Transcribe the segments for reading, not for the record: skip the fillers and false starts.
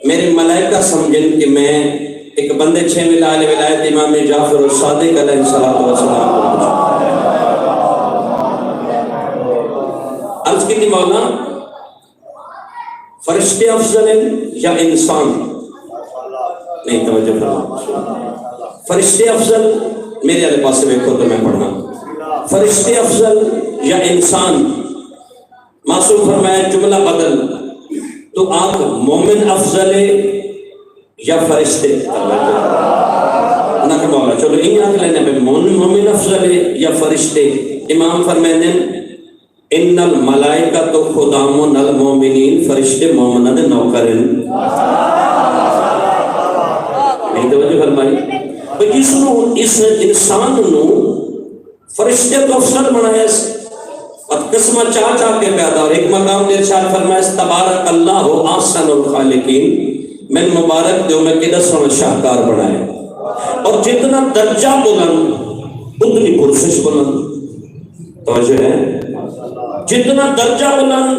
میرے ملائکہ سمجھن کہ میں ایک بندے 6 ولایت امام جعفر الصادق علیہ السلام کو عرض کی تھی مولا فرشتے افضل ہیں یا انسان؟ نہیں توجہ فرما، فرشتے افضل میرے والے پاس سے دیکھو تو میں پڑھا، فرشتے افضل یا انسان؟ معصوم فرمایا جملہ بدل، تو آپ مومن افضل ہے یا فرشتے؟ نہ کہ مولا چلو این آنکھ لینے پہ مومن افضل ہے یا فرشتے؟ امام فرمائنے ان الملائکہ تو خدامون المومنین، فرشتے مومنہ دے نوکرن۔ نہیں توجہ فرمائی اس انسان نو فرشتے تو افضل بنایا قسمہ چاہ چاہ کے پیدا، اور ایک مقام دیر ارشاد فرمایا تبارک اللہ احسن الخالقین، میں مبارک دیو میں کدھا سونا شاہکار بنائے، اور جتنا درجہ بلند اتنی پرسش بلند۔ توجہ ہے، جتنا درجہ بلند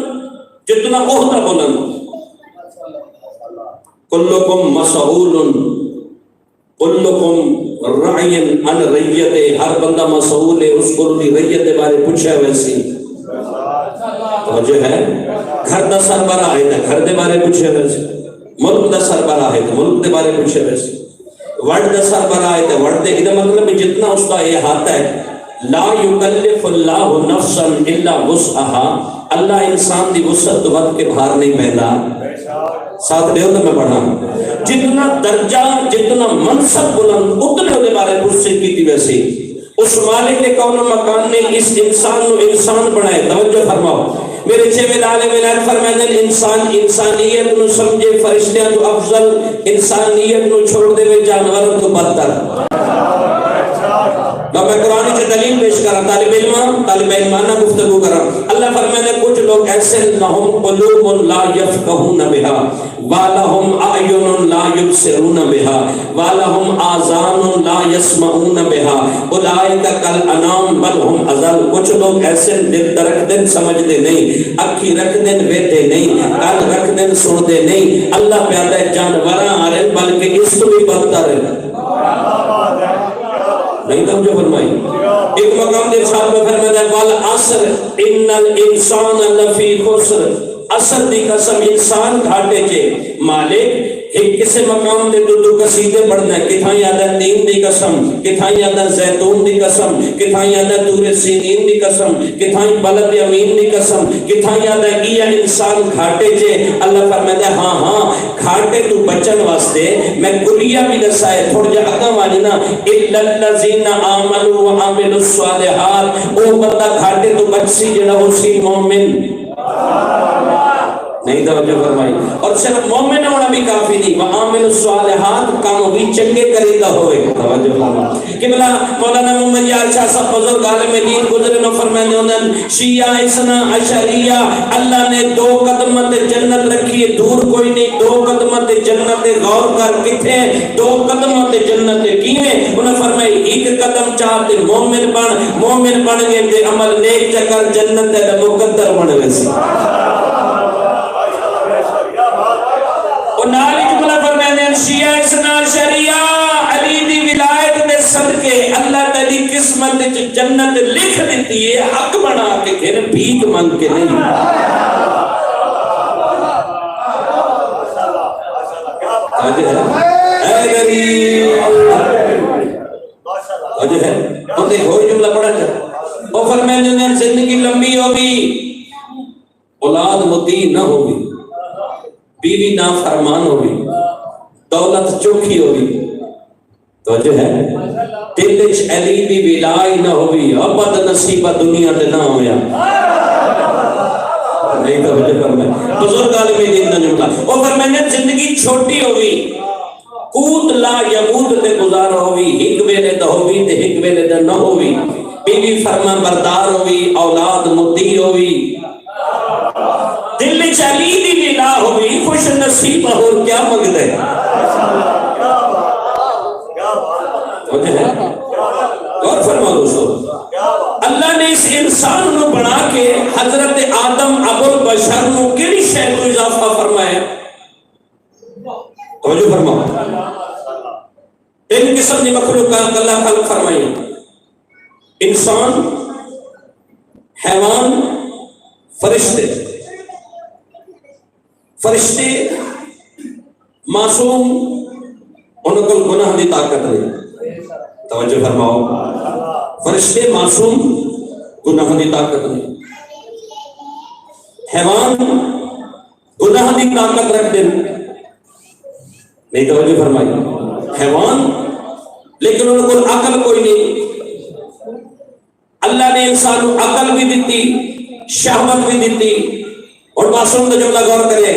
جتنا عہدہ بلند۔ کلکم مسئول کلکم رعین عن ریت، ہر بندہ مسئول ہے، اس کو ریت بارے پوچھا ویسی۔ توجہ ہے، گھر دا سربراہ ہے گھر دے بارے پوچھے ویسے، ملک دا سربراہ ہے ملک دے بارے پوچھے ویسے، ورد دا سربراہ ہے ورد دے، ادھا مطلب جتنا اس کا یہ ہاتھ ہے، لا یکلف اللہ نفسا الا وسعها، اللہ انسان دی وسعت تو بد کے باہر نہیں پہلا۔ ساتھ دے ہوتا میں پڑھا، جتنا درجہ جتنا منصب بلند اتنے ہونے بارے پرسے کی تھی ویسے، اس مالک کے کون مکان نے اس انسان نو انسان بنائے۔ توجہ فرماؤ، میرے چھے عالم الہی فرمائے انسان انسانیت نو سمجھے، فرشتیاں تو افضل، انسانیت نو چھوڑ دے ہوئے جانور تو بدتر۔ میں قرآن سے دلیل پیش کرا، طالب علمانہ گفتگو کرا۔ اللہ فرمائے کچھ لوگ ایسے لہم قلوب لا یفقہون بہا ولہم اعین لا یبصرون بہا ولہم آذان لا یسمعون بہا اولئک کالانعام بل ہم اضل۔ کچھ لوگ ایسے دل رکھ دن سمجھتے نہیں، اکھی رکھ دن ویتے نہیں، کان رکھ دن سنتے نہیں، اللہ پیادہ جانوراں آ رہے بلکہ اس تو بھی بدتر ہے۔ نہیں توجہ فرمائی، ایک مقام دے ساتھ میں فرمایا والعصر ان الانسان لفی خسر، عصر دی قسم انسان گھاٹے چے۔ مالک ایک کسے مقام دے دو قصیدے پڑھنا ہے، کتھاں یاد ہے تین دی قسم، کتھاں یاد ہے زیتون دی قسم، کتھاں یاد ہے تور سینین دی قسم، کتھاں بلد امین دی قسم، کتھاں یاد ہے کیا انسان گھاٹے چے۔ اللہ فرماتا ہے ہاں ہاں گھاٹے تو بچن واسطے میں کلیہ بھی دسائے تھوڑ جا اگا ماننا الا الذین آمنوا وعملوا الصالحات، او بندہ گھاٹے تو بچ سی جڑا ہو سی مومن۔ نہیں توجہ فرمائی، اور صرف مومن ہونا بھی کافی نہیں، وعامل الصالحات کام بھی چنگے کریدا ہوئے۔ توجہ فرمائی، قبلہ مولانا محمد یار شاہ صاحب بزرگ عالم دین گزرے نو فرمانے انہوں شیعہ اثنا عشریہ، اللہ نے 2 قدم تے جنت رکھی ہے، دور کوئی نہیں، 2 قدم تے جنت، غور کر کتھے 2 قدم تے جنت کیویں؟ انہوں نے فرمائی ایک قدم چاہتے مومن بن گئے تے عمل نیک چکر جنت تے مقدر بن گئے سی۔ نالی جملہ فرمانے شیعہ اثنا عشریہ علی دی ولایت دے صدقے اللہ تعالی قسمت جنت لکھ دیتی ہے، حق بنا کے پھر بھیک مانگ کے نہیں۔ اے غریب وجہ ہے تو دیکھو جملہ پڑھا جائے، وہ فرمانے زندگی لمبی ہوگی، اولاد مطیع نہ ہوگی، بیوی نافرمان ہوگی، دولت چوکھی ہوگی، توجہ ہے دلچ علی بھی ولائی نہ ہوگی، ابد نصیبہ دنیا تے نہ ہویا۔ نہیں توجہ فرمائے، بزرگ عالم دین نہ جملہ، وہ فرمائے زندگی چھوٹی ہوگی، قوت لا یمود تے گزار ہوگی، ایک ویلے دا ہوگی تے ایک ویلے دا نہ ہوگی، بیوی فرمان بردار ہوگی، اولاد مطیع ہوگی، دل چلی دی ملا ہوئی، خوش نصیب اور کیا مگد ہے۔ اور فرما دوستو اللہ نے اس انسان نو بنا کے حضرت آدم ابو البشر نو کیڑی شے کو اضافہ فرمایا؟ توجہ فرماؤ، تین قسم کی مخلوقات اللہ خلق فرمائی، انسان، حیوان، فرشتے۔ فرشتے معصوم، ان کو گناہ دی طاقت نہیں، توجہ فرماؤ، فرشتے معصوم، گناہ دی طاقت نہیں۔ حیوان گناہ دی طاقت رکھتے نہیں، توجہ فرمائی، حیوان، لیکن ان کو عقل کوئی نہیں۔ اللہ نے انسان کو عقل بھی دیتی، شہوت بھی دیتی، اور معصوم کا جملہ غور کرے،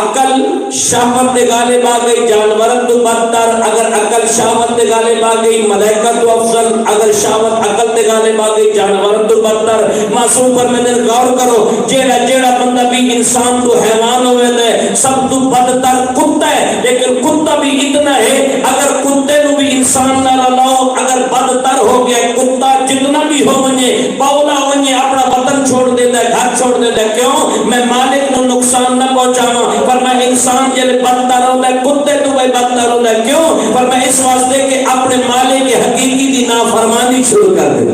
عقل شہوت دے غالب آ گئی جانورت تو بدتر، اگر عقل شہوت دے غالب آ گئی ملائکہ تو افضل، اگر شہوت عقل دے غالب آ گئی جانورت تو بدتر۔ معصوم پر میں نے غور کرو، جیڑا بندہ بھی انسان تو حیوان ہوئے دے سب تو بدتر کتا ہے، لیکن کتا بھی اتنا ہے اگر کتے نو بھی انسان نہ لاؤ، اگر بدتر ہو گیا کتا جتنا بھی ہو ونجے باولا ہو ونجے اپنا وطن چھوڑ دیتا ہے، گھر چھوڑ دیتا ہے، کیوں؟ میں مالک نو نقصان نہ پہنچاواں۔ پر میں انسان جلے بدتر ہوتا ہے، کتے تو بھی بدتر ہوتا ہے، کیوں؟ پر میں اس واسطے کہ اپنے مالک کے حقیقی دی نافرمانی شروع کر دے۔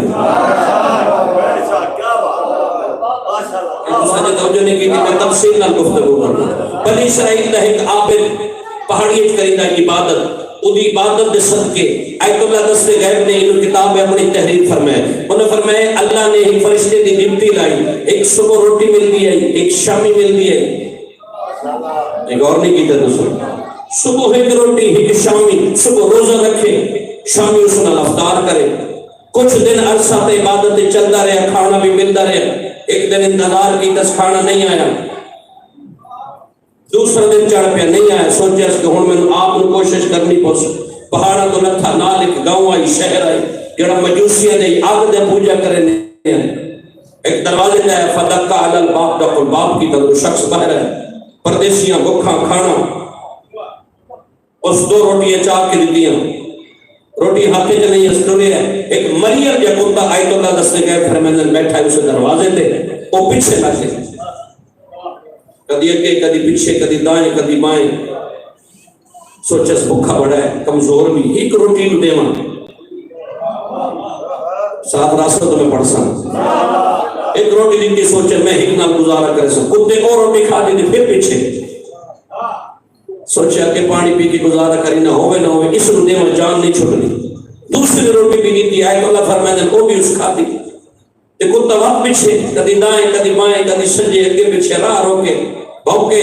دوسرے توجہ نہیں کی میں تفصیل نہ گفتگو کروں۔ بنی اسرائیل کا ایک عابد پہاڑی کریندا عبادت، اودی عبادت دے صدقے آیت اللہ دستے غیب نے انہوں کتاب میں اپنی تحریر فرمائے، انہوں نے فرمائے اللہ نے ایک فرشتے دی ڈپٹی لائی، ایک صبح روٹی مل دی ہے، ایک شامی مل دی ہے، ایک اور نہیں کیتا دوسرا، صبح ایک روٹی ایک شامی، صبح روزہ رکھے، شامی اس نے افطار کرے، کچھ دن عرصہ تے عبادت چلتا رہا، کھانا بھی ملتا رہا، ایک دن انتظار کی دس کھانا نہیں آیا، دوسرا دن چڑھ پہ نہیں آیا، سوچا اس کہ ہوں میں آپ نے کوشش کرنی پوس، پہاڑا تو لتھا نال ایک گاؤں آئی، شہر آئی، جڑا مجوسیہ نے آگ دے پوجا کرے نہیں آئے، ایک دروازے دے فدقہ علی الباب دقل باب کی طرح شخص باہر ہے، پردیسیاں بکھاں کھانا، اس دو روٹیاں چاہ کے دیتیاں، روٹی ہاتھے چلیں اس ٹرے ہے، ایک مریم یا کتا آیت اللہ دستے گئے فرمیدن بیٹھا ہے اسے دروازے دے، وہ پیچھے لگے، کدی اگے کدی پیچھے کدی دائیں کدی بائیں، سوچا اس بکھا بڑا ہے کمزور بھی، ایک روٹی نو دیواں، ساتھ راستہ تو میں پڑھ سکتا، ایک روٹی دیتی سوچے میں ایک نال گزارا کرے سکتا، کتے اور روٹی کھا دی پھر پیچھے، سوچا کہ پانی پی کے گزارا کری نہ ہوئے اس نو دیواں جان نہیں چھوڑنی، دوسری روٹی بھی دیتی آیت اللہ فرمائے وہ بھی اس کھا دی، تے کتا وقت پیچھے کدی دائیں کدی بائیں کدی سجے اگے پیچھے راہ روکے بھوکے،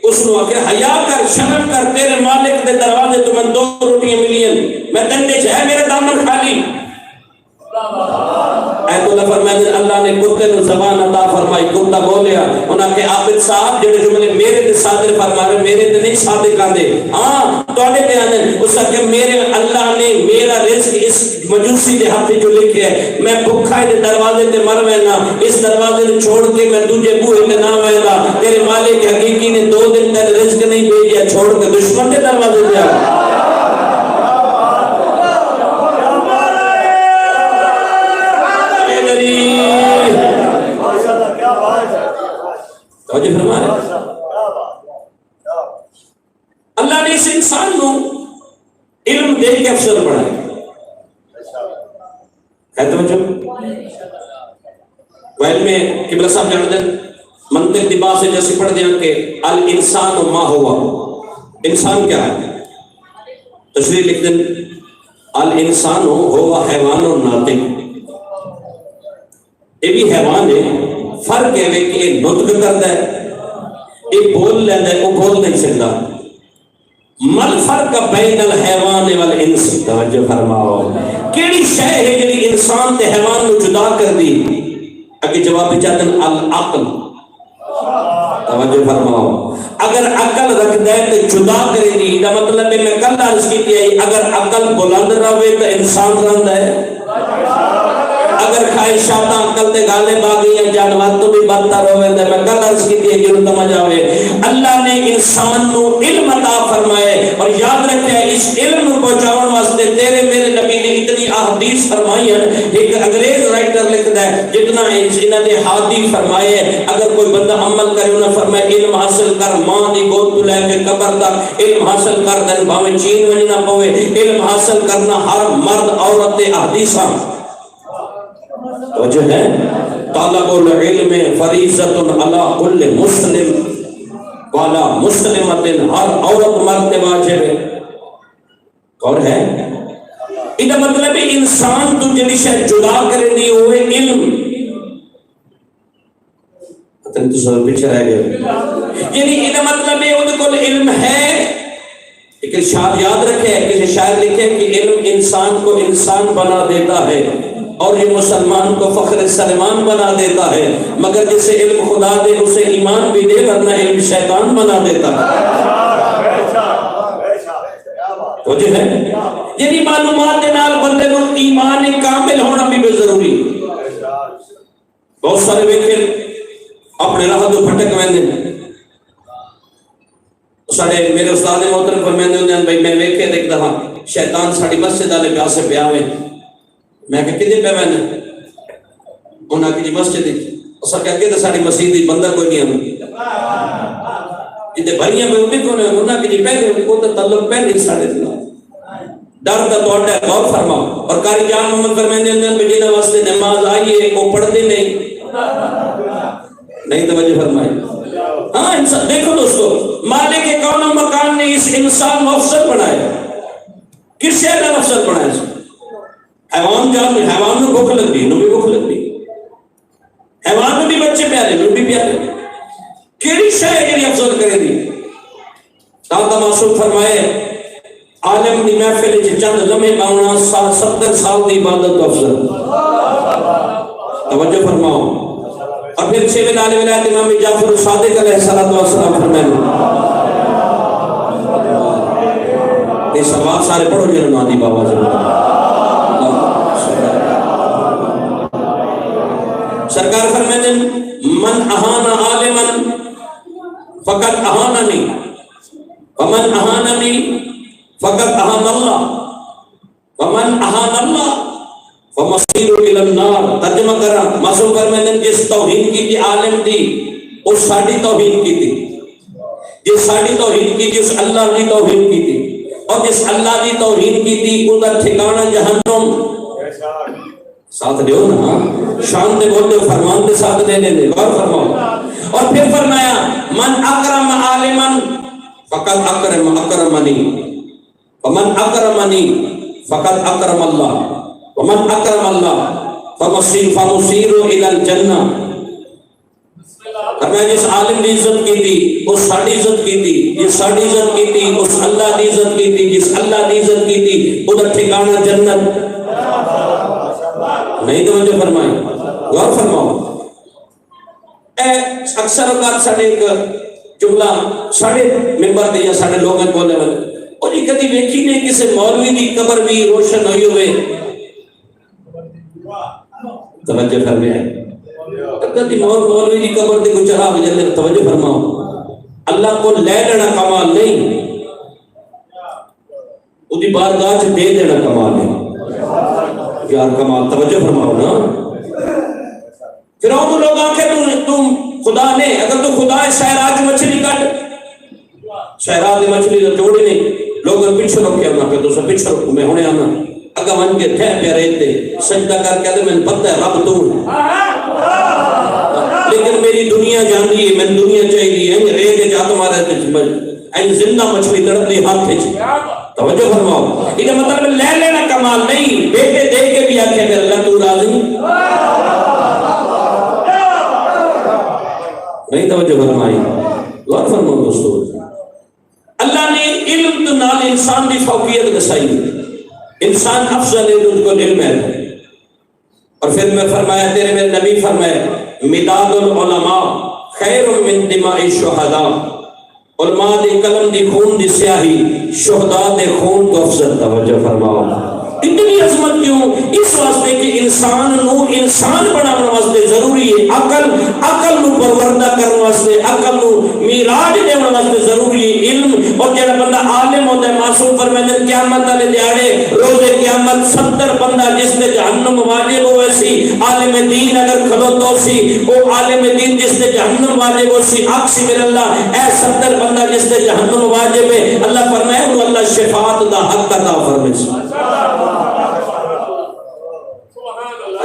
اس نے آکے حیا کر شرم کر، تیرے مالک دے دروازے تو میں دو روٹیاں ملی ہیں، میں دندے ہے میرے دامن خالی، ایت اللہ فرمائے اللہ نے کتے نے زبان عطا فرمائی، کتا بولیا، انہاں کہ عابد صاحب جڑے جملے میرے تے صادر فرما رہے میرے تے نہیں صادق آندے، ہاں توڑے تے آنے، اس کہ میرے اللہ نے میرا رزق اس مجوسی دے ہاتھ جو لکھے ہے، میں بھکھا دے دروازے تے مر وینا، اس دروازے نے چھوڑ کے میں دوجے بوہے تے نہ وینا، تیرے مالک حقیقی نے 2 دن تک رزق نہیں بھیجیا، چھوڑ کے دشمن دے دروازے تے آ اللہ نے اس انسان کو علم دے کے افسر بنایا ہے، توجہ ویل میں قبلہ صاحب جان دیں منطق دبا سے جیسے پڑھ دیا کہ الانسان ما ہوا، انسان کیا ہے، تشریح لکھ دیں الانسان ہوا حیوان و ناطق، یہ بھی حیوان ہے، فرق ہے کہ یہ نطق کرتا ہے، یہ بول لیتا ہے، وہ بول نہیں سکتا، مل فرق بین الحیوان والانس، توجہ فرماؤ، کیڑی شے ہے جڑی انسان تے حیوان کو جدا کر دی، اگے جواب چاہتے ہیں العقل، توجہ فرماؤ، اگر عقل رکھ دے تو جدا کرے دی، دا مطلب ہے میں کل عرض کی تھی اگر عقل بلند رہے تو انسان رہندا ہے، اگر خواہشات عقل تے غالب آ گئی جانور تو بھی بدتر ہوئے تے میں کل عرض کی تھی کہ سمجھ آوے اللہ نے انسان کو علم عطا فرمائے، اور یاد رکھے اس علم کو پہنچاؤن واسطے تیرے میرے نبی نے اتنی احادیث فرمائی ہیں. ایک انگریز رائٹر لکھتا ہے جتنا انہاں دے ہادی فرمائے اگر کوئی بندہ عمل کرے انہاں فرمایا علم حاصل کر ماں دی گود تو لے کے قبر تک علم حاصل کر دین بھاویں چین وچ نہ پوے علم حاصل کرنا ہر مرد عورت تے احادیثاں توجہ ہے. طالب العلم فریضۃ علی کل مسلم والا مسلمت ہر عورت مرد تے واجب ہے. اور ہے یہ مطلب انسان تو جڑی شے جدا کرے دی ہوئے علم تن تو سب پیچھے رہ گئے یعنی یہ مطلب ہے ان کو علم ہے. ایک شاعر یاد رکھے کسی شاعر لکھے کہ علم انسان کو انسان بنا دیتا ہے اور یہ مسلمان کو فخر سلمان بنا دیتا ہے مگر جسے علم خدا دے اسے ایمان بھی دے ورنہ علم شیطان بنا دیتا ہے. تو جو ہے یعنی معلومات کے نال بندے کو ایمان کامل ہونا بھی ضروری. بہت سارے ویکھے اپنے راہ تو بھٹک ویندے سارے میرے استاد محترم فرماندے ہوندے ہیں بھائی میں ویکھے دیکھدا ہاں شیطان ساڈی مسجد والے پیاسے پیا ہوئے. میں کہ کدے پہ میں نے انہاں کی مسجد اسا کہ کہ ساڈی مسجد دی بندہ کوئی نہیں آندا جتے بھائیاں میں اٹھ کو انہاں کی پہلے کو تو تعلق پہلے ساڈے نال ڈر دا توڑا غور فرماؤ. اور قاری جان محمد فرماندے ہیں جنہاں واسطے نماز آئی ہے وہ پڑھتے نہیں توجہ فرمائے. ہاں انسان دیکھو دوستو مالک کون و مکان نے اس انسان کو افسر بنایا. کس شے کا افسر بنایا؟ حیوان جان حیوان کو بھوک لگ گئی نو بھی بھوک لگ گئی حیوان کو بھی بچے پیارے نو بھی پیارے کیڑی شے ہے افسر کرے دی. داتا معصوم فرمائے عالم دی محفل وچ چند لمحے باونا 70 سال دی عبادت کا افسر. توجہ فرماؤ. اور پھر شیخ عالم ولایت امام جعفر صادق علیہ السلام فرمائے یہ سوال سارے پڑھو جنہوں نادی بابا سے سرکار فرمائے من اہان عالما فقط اہاننی ومن اہاننی فقط اہان اللہ ومن اہان اللہ ومصیر الى النار. ترجمہ کرا معصوم فرمائے جس توہین کی تھی عالم دی اس ساڑی توہین کی تھی جس ساڑی توہین کی تھی اس اللہ کی توہین کی تھی اور جس اللہ کی توہین کی تھی ادھر ٹھکانہ جہنم. ساتھ دیو نا شان دے بولتے فرمان دے ساتھ دے دے غور فرماؤ. اور پھر فرمایا من اکرم عالما فقط اکرمنی ومن اکرمنی فقط اکرم اللہ ومن اکرم اللہ فمصیر الى الجنہ. میں جس عالم کی عزت کی تھی اس ساڑی عزت کی تھی جس ساڑی عزت کی تھی اس اللہ کی عزت کی تھی جس اللہ کی عزت کی تھی ادھر ٹھکانہ جنت. نہیں توجہ فرمائے غور فرماؤ. اکثر اوقات ساڑے ایک جملہ ساڑے ممبر دے یا ساڑے لوگوں بولے والے اور یہ کدی ویکھی نہیں کسی مولوی دی قبر بھی روشن ہوئی ہوئے. توجہ فرمائے کدی مولوی دی قبر دی کو چراغ جلے. توجہ فرماؤ. اللہ کو لے لینا کمال نہیں ادھی بارگاہ سے دے دینا کمال ہے یار کمال. توجہ فرماؤ نا. پھر تو لوگ آنکھیں تم خدا نے اگر تو خدا ہے شہرات مچھلی کٹ شہرات مچھلی تو جوڑی نہیں لوگ پیچھے رکھے ہونا کہ تو سب پیچھے رکھو میں ہونے آنا اگا من کے تھے پیارے تھے سجدہ کر کے میں پتہ ہے رب تو لیکن میری دنیا جان دی ہے میں دنیا چاہیے ہے رے کے جا تمہارے این زندہ مچھلی تڑپ دی ہاتھ تھے. توجہ فرماؤ. یہ مطلب لے لینا کمال نہیں بیٹے دے کے بھی آکھے میرے اللہ تو راضی نہیں. توجہ فرمائی غور فرماؤ دوستو. اللہ نے علم تو نال انسان کی فوقیت دسائی انسان افضل ہے ان کو علم ہے. اور پھر میں فرمایا تیرے میرے نبی فرمایا مداد العلماء خیر من دماء الشہداء. علماء دی قلم دی خون دی سیاہی شہداء دے خون کو افضل. توجہ فرماؤ. اتنی عظمت کیوں؟ اس واسطے کہ انسان نو انسان بنانے واسطے ضروری ہے عقل نو پروردہ کرنے واسطے، عقل نو میراج دینے واسطے ضروری ہے علم۔ اور جڑا بندہ عالم ہوتا ہے، معصوم فرماتے ہیں قیامت والے دیہاڑے روز قیامت 70 بندہ جس نے جہنم واجب ہوئے سی، عالم دین اگر کھلوتا سی وہ عالم دین جس نے جہنم واجب ہو سی، اقسم باللہ اے 70 بندہ جس نے جہنم واجب ہے، اللہ فرمائے انہوں اللہ شفاعت دا حق عطا فرمائے سی۔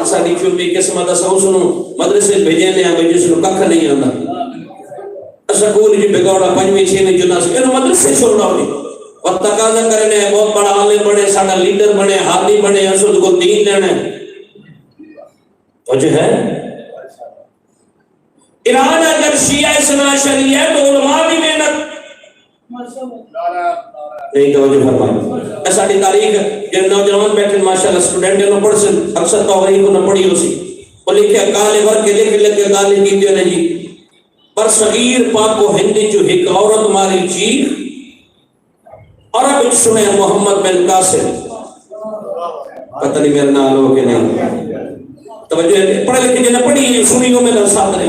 ساری چوبی قسمہ دا سو سنو مدرسے بھیجے نے ہمیں جس کو ککھ نہیں آندا، سکول جی بگوڑا 5ویں 6ویں جنا سے انہوں مدرسے چھوڑنا ہوئی اور تقاضا کرنے بہت بڑا عالم بنے، ساڑا لیڈر بنے، ہادی بنے، اسود کو دین لینے وجہ ہے۔ ایران اگر شیعہ اثنا عشری ہے تو علماء بھی محنت نہیں توجہ فرمائے۔ ایسا دی تاریخ جن نوجوان بیٹھے ماشاءاللہ اسٹوڈنٹ نے پڑھ سے اکثر توحید کو نہ پڑھی ہو سی، وہ لکھے کالے ور کے لکھ کے گالی دیتے ہیں جی پر صغیر پاک و ہندی جو ایک عورت ماری چیخ عرب سنے محمد بن قاسم، پتہ نہیں میرا نام ہو کہ نہیں توجہ پڑھے لکھے جنہیں پڑھی سنیوں میں ساتھ رہے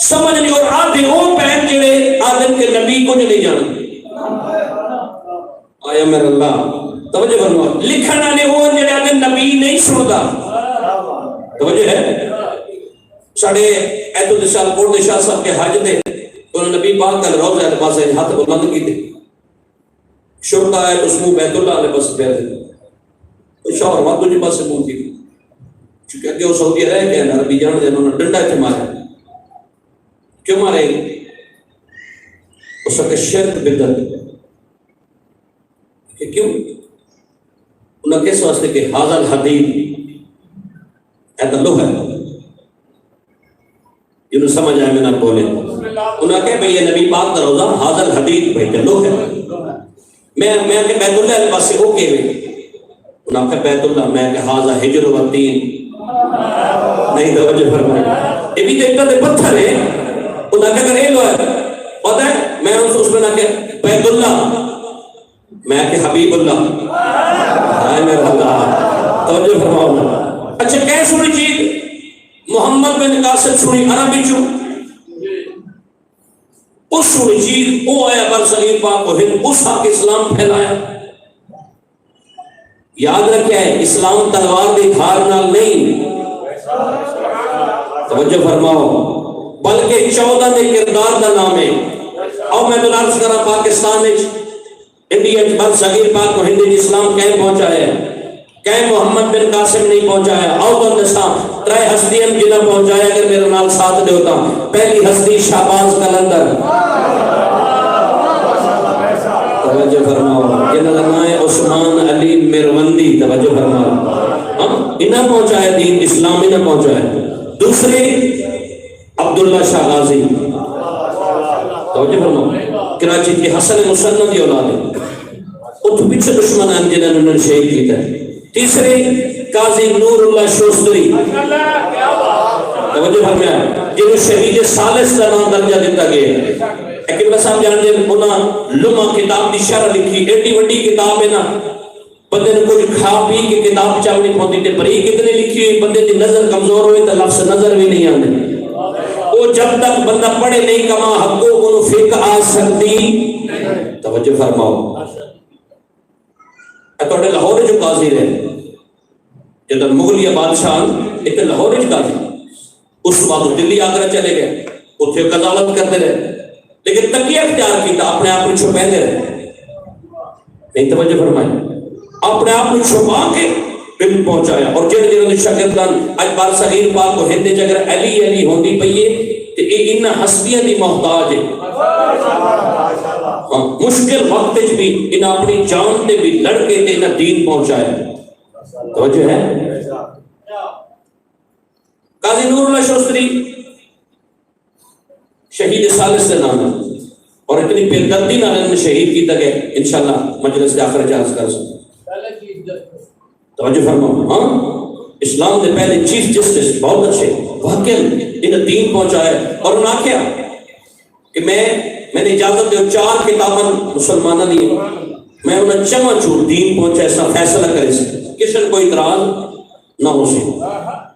سمجھ نہیں، اور آدھے وہ پہن جڑے آدم کے نبی کو نہیں جانا آیا میرا اللہ توجہ فرما، لکھنا نے وہ جڑے آدھے نبی نہیں سنتا توجہ ہے۔ ساڑھے ایتو دشال پور دشاہ صاحب کے حاج تھے، انہوں نبی پاک کا روضہ ہے پاس ہے ہاتھ بلند کی تھے، شرطہ ہے اسمو بیت اللہ علیہ پاس بیت ہے شاور وقت جی پاس سے مون کی چونکہ اگے وہ سعودیہ رہ گئے ہیں عربی جان دے انہوں نے ڈنڈا تھے مارے، کیوں مارے؟ اس وقت شرک بدت کہ کیوں انہوں نے کس واسطے کہ حاضر حدید ایتا ہے جنہوں سمجھ آئے میں نہ بولے، انہوں نے کہا بھئی یہ نبی پاک دا روزہ حاضر حدید بھئی لو ہے، میں کہ بیت اللہ علیہ پاس سے اوکے ہوئے، انہوں نے کہا بیت اللہ، میں کہ حاضر حجر و تین نہیں توجہ فرمائے، یہ بھی دیکھتا دے پتھر ہے، انہوں نے کہا اگر ایلو ہے پتہ ہے میں اس میں نہ کہ بیت اللہ، میں کہ حبیب اللہ، آئے میرا اللہ توجہ فرماؤں۔ اچھا کہہ سنی چیز محمد بن قاسم سنی عربی چو اس سنی چیز وہ آیا بر صغیر پاک و ہند اس حق اسلام پھیلایا۔ یاد رکھے اسلام تلوار دی دھار نال نہیں توجہ فرماؤ بلکہ 14 دے کردار دا نام ہے۔ اور میں تو عرض کرا پاکستان انڈیا بر صغیر پاک و ہند اسلام کہیں پہنچا ہے، کہیں محمد بن قاسم نہیں پہنچایا، اور بندستان ترائے ہستیاں جنہ پہنچایا اگر میرے نال ساتھ دے ہوتا۔ پہلی ہستی شہباز قلندر توجہ فرماؤ، جنہ نام ہے عثمان علی میروندی توجہ فرماؤ، انہیں پہنچایا دین اسلام انہیں پہنچایا۔ دوسرے عبداللہ شاہ غازی توجہ فرماؤ کراچی کی حسن مسند دی اولاد ہے، اتھ پیچھے دشمنان جنہوں نے شہید کیتا ہے۔ تیسرے قاضی نور اللہ شوستری توجہ فرمایا جنہوں شہید ثالث کا نام درجہ دیتا گیا۔ لیکن بس آپ جانتے ہیں انہاں لمحہ کتاب دی شرح لکھی، ایڈی وڈی کتاب ہے نا، بندے نے کچھ کھا پی کے کتاب چاوڑی پہنچی تھے، بری کتنے لکھی ہوئی بندے دی نظر کمزور ہوئی تو لفظ نظر بھی نہیں آنے، وہ جب تک بندہ پڑھے نہیں کما حقوں کو فقہ آ سکتی توجہ فرماؤ۔ توڑے لاہور جو قاضی رہے جب مغلیہ بادشاہ اتنے لاہور جو قاضی اس بعد دلی آگرہ چلے گئے اتنے قضاوت کرتے رہے، لیکن تقیہ اختیار کیتا اپنے آپ کو چھپے رہے نہیں توجہ فرمائے، اپنے آپ کو چھپا کے علم پہنچایا۔ اور جن جنہوں نے شاگردان اج بار صغیر پاک کو ہندے جگر علی علی ہوندی پئی ہے کہ ان ہستیاں دی محتاج ہے، مشکل وقت بھی ان اپنی جان تے بھی لڑ کے تے انہیں دین پہنچایا توجہ ہے۔ قاضی نور اللہ شوستری شہید ثالث سے نام ہے اور اتنی بے دردی نہ انہیں شہید کی تک ہے، انشاءاللہ مجلس کے آخر جاز کر سکتے توجہ فرماؤ۔ ہاں اسلام دے پہلے چیف جسٹس بہت اچھے واقعی انہیں دین پہنچایا، اور انہوں نے کیا کہ میں نے اجازت دے 4 کتاباں مسلمانہ دی میں انہیں چما چھوڑ دین پہنچا ایسا فیصلہ کرے سے کسی کوئی اعتراض نہ ہو سی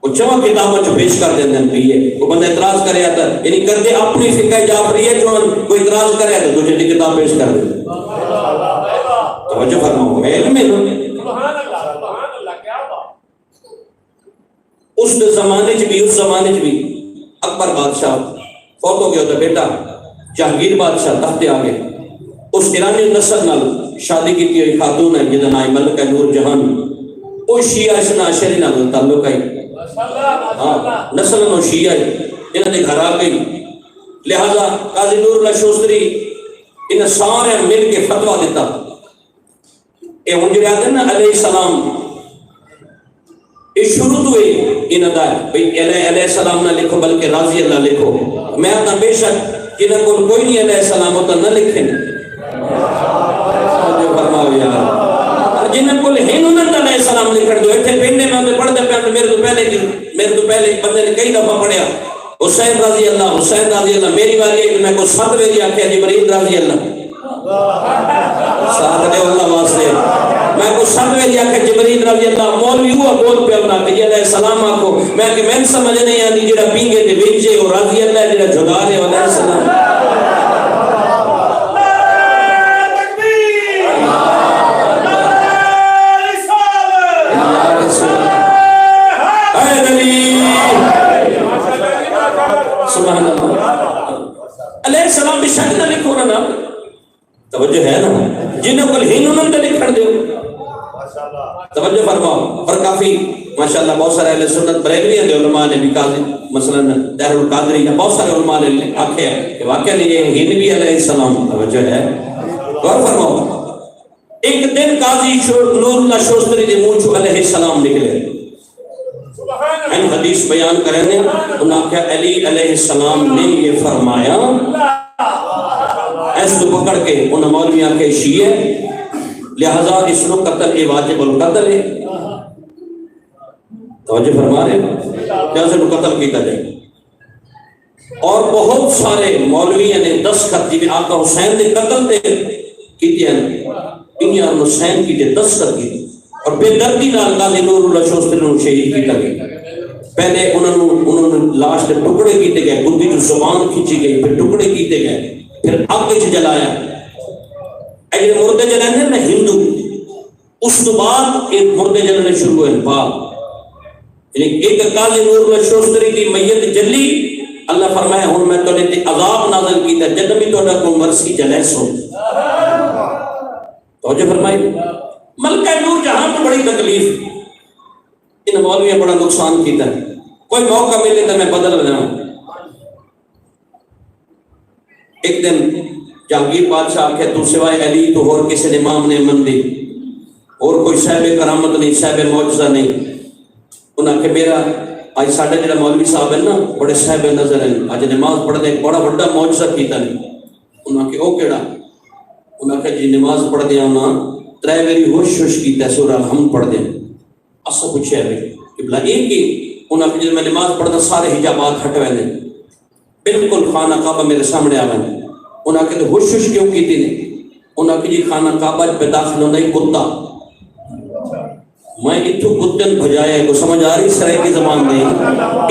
وہ چما کتابوں جو پیش کر دیتے ہیں پیے وہ بندہ اعتراض کرے آتا ہے یعنی کر دے اپنی فقہ جعفری ہے جو کوئی اعتراض کرے تو دوسرے کی کتاب پیش کر دے توجہ فرماؤ علم ہے اس زمانے بھی اس زمانے بھی اکبر بادشاہ فوت ہو گیا ہوتا بیٹا جہانگیر بادشاہ تخت آ گئے اس ایرانی نسل نال شادی کی ہوئی خاتون ہے جہاں نام ملک ہے نور جہان وہ شیعہ اسنا عشری نال تعلق ہے نسل نو شیعہ ہے انہوں نے گھر آ گئی لہذا قاضی نور اللہ شوستری انہیں سارے مل کے فتوہ دیتا اے ہوں جو آتے ہیں نا علیہ السلام یہ شروع تو انہوں نے علیہ السلام نہ لکھو بلکہ راضی اللہ لکھو میں آتا بے شک جنہیں کوئی نہیں علیہ السلام ہوتا نہ لکھیں فرماؤ یار جنہیں کو ہین انہوں نے علیہ السلام لکھن دو ایتھے پینڈے میں انہیں پڑھتے پہ میرے تو پہلے بندے نے کئی دفعہ پڑھیا حسین رضی اللہ میری باری ہے کہ میں کو 7 ویری آکھیا جبرائیل رضی اللہ ساتھ دے اللہ واسطے میں کو 7 ویری آکھیا جبرائیل رضی اللہ مولوی ہوا بول پہ اپنا کہ علیہ السلام آکھو میں کہ میں سمجھ نہیں آتی جڑا پینگے دے ویچے اور رضی اللہ جڑا جدا دے علیہ السلام سبحان اللہ علیہ السلام بھی شک نہ لکھو نا توجہ ہے نا جنہوں کو ہین انہوں نے لکھ کر دے توجہ فرماؤ اور کافی ماشاءاللہ بہت سارے اہل سنت بریلوی ہیں علماء نے بھی قاضی مثلا دہر القادری بہت سارے علماء نے آکھے کہ واقعہ نہیں یہ ہین بھی علیہ السلام توجہ ہے غور فرماؤ ایک دن قاضی نور اللہ شوستری دے منہ چو علیہ السلام نکلے ان حدیث بیان کرنے انہاں کہا علی علیہ السلام نے یہ فرمایا ایسے تو پکڑ کے انہاں مولویاں کے شیعہ لہذا اس نو قتل اے واجب القتل ہے توجہ فرما رہے جیسے نو قتل کیتا جائے اور بہت سارے مولویاں نے 10 خط جی آقا حسین نے قتل دے کیتے ہیں انہاں حسین کی 10 خط کی اور بے دردی نال قاضی نور اللہ شوستری نے شہید کیتا گیا پہلے انہوں نے لاش کے ٹکڑے کیتے گئے بندی جو زبان کھینچی گئی پھر ٹکڑے کیتے گئے پھر آگ وچ جلایا اے مردے جلانے نا ہندو اس تو بعد ایک مردے جلانے شروع ہوئے بعد یعنی ایک قاضی نور اللہ شوستری کی میت جلی اللہ فرمایا ہن میں تو نے عذاب نازل کیتا جد بھی تو کو مرسی جلے سو توجہ فرمائی ملکہ نور جہاں کو بڑی تکلیف ان مولویاں بڑا نقصان کیتا ہے کوئی موقع ملے تو میں بدل بناؤں ایک دن جہانگیر بادشاہ کہ تو سوائے علی تو اور کسی امام نے من دی اور کوئی صاحب کرامت نہیں صاحب معجزہ نہیں انہاں کہ میرا آج ساڑھے جڑا مولوی صاحب ہے نا بڑے صاحب نظر ہیں آج نماز پڑھ دے بڑا بڑا معجزہ کیتا نہیں انہاں کہ او کیڑا انہاں کہ جی نماز پڑھ دیا انہاں 3 ویری ہوش ہوش کیتا ہے سورہ الحمد پڑھ دیں اسا پوچھے ہے قبلہ ایک ہی انہاں کہ جب میں نماز پڑھتا سارے حجابات ہٹوے دیں بالکل خانہ کعبہ میرے سامنے آویں انہاں کہ تو ہوش ہوش کیوں کیتی نہیں انہاں کہ جی خانہ کعبہ پہ داخل ہونا ہی کتا میں اتھو کتن بھجایا ہے کو سمجھ آ رہی سرائے کی زبان نہیں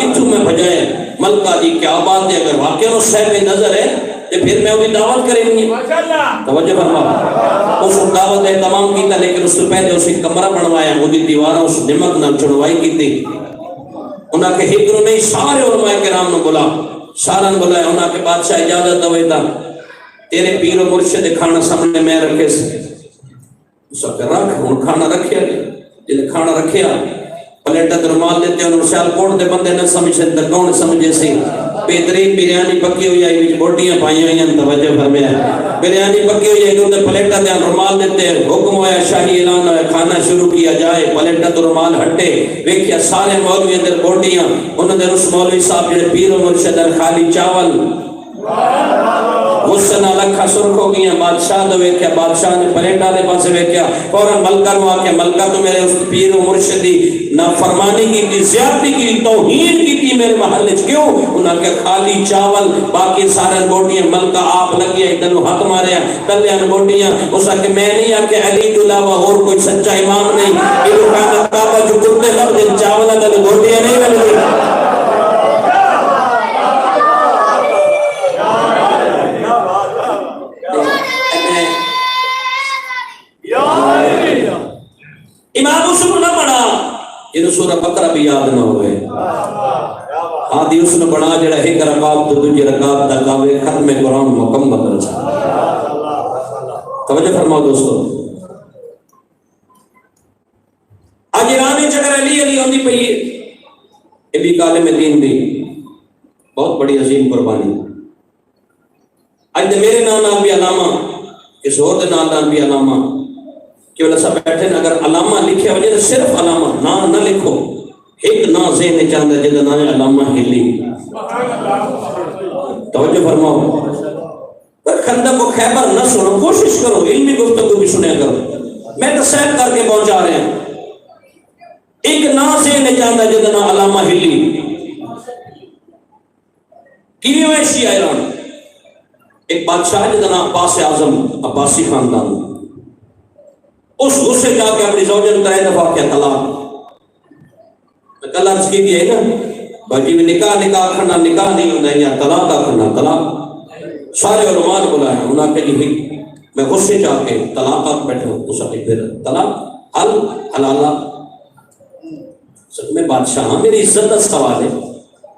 اتھو میں بھجایا ملکہ جی کیا بات ہے اگر واقعہ وہ صاحب نظر ہے تو پھر میں انہیں دعوت کریں گی توجہ فرما اس دعوت ہے تمام کیتا لیکن اس سے پہلے اسے کمرہ بنوایا وہ دی دیوارہ اس نمک نہ چڑھوائی کی تھی انہاں کے حکر نہیں سارے علماء کرام نے بلا سارن بلایا انہاں کے بادشاہ اجازت ہوئے تھا تیرے پیر و مرشد کھانا سامنے میں رکھے سے سب کے رکھ ان کھانا رکھیا جنہیں کھانا رکھیا پلیٹا درمال دیتے ہیں انہوں سیال کوڑ دے بندے نہ سمجھے در کون سمجھے سی بہترین بریانی پکی ہوئی آئی وچ بوٹیاں پائی ہوئی ہیں توجہ فرمایا بریانی پکی ہوئی ہے کہ پلیٹا دے رومال دیتے ہیں حکم ہوا شاہی اعلان ہوا کھانا شروع کیا جائے پلیٹا تو رومال ہٹے ویکھیا سارے مولوی اندر بوٹیاں انہوں نے اس مولوی صاحب جڑے پیر و مرشد خالی چاول غصے نال اکھاں سرخ ہو گئیاں، بادشاہ دے ویکھیا، بادشاہ نے پلیٹ والے پاسے ویکھیا، فوراً ملکہ نو آ کے ملکہ تو میرے اس پیر و مرشد دی نافرمانی کی، زیادتی کی، توہین کی میرے محل وچ، کیوں؟ انہاں کہ خالی چاول باقی سارے بوٹیاں، ملکہ آپ لگی ہے تینوں ہاتھ ماریا کلیاں بوٹیاں، اس کہ میں نہیں آ کہ علی کے علاوہ اور کوئی سچا امام نہیں، یہ کہنا کعبہ جو کتے لب دن چاول دل بوٹیاں نہیں ملتی۔ امام حسن نہ بنا، یہ سورہ بقرہ بھی یاد نہ ہوئے، آدھی اس نے بنا جڑا ایک رکعت تو دوسری رکعت دا کاوے ختم قرآن مکمل رچا۔ توجہ فرماؤ دوستو، آج ایران چکر علی علی ہوندی پئی ہے، یہ بھی کالم دین دی بہت بڑی عظیم قربانی۔ آج میرے نام بھی علامہ، اس اور دے نام بھی علامہ، کہ اللہ صاحب بیٹھے نا، اگر علامہ لکھے وجہ تو صرف علامہ نام نہ لکھو، ایک نا ذہن چاہتا ہے جہاں نام علامہ ہلی۔ توجہ فرماؤ، پر خندق و خیبر نہ سنو، کوشش کرو علمی گفتگو بھی سنیا کرو، میں تو سیب کر کے پہنچا رہے ہیں، ایک نا ذہن چاہتا ہے جہاں نام علامہ ہلی۔ کیوں ہے شیعہ ایران؟ ایک بادشاہ جہاں نام عباس اعظم، عباسی خاندان، اس غصے جا کے اپنی زوجہ کا ایک دفعہ کیا طلاق، کل عرض کی بھی ہے نا باجی میں نکاح کھڑنا نکاح نہیں ہونا، یا طلاق کھڑنا طلاق، سارے علماء نے بلایا، انہوں نے کہا میں غصے جا کے طلاق بیٹھا ہوں، اس وقت پھر طلاق حل حلالہ، میں بادشاہ ہاں، میری عزت کا سوال ہے،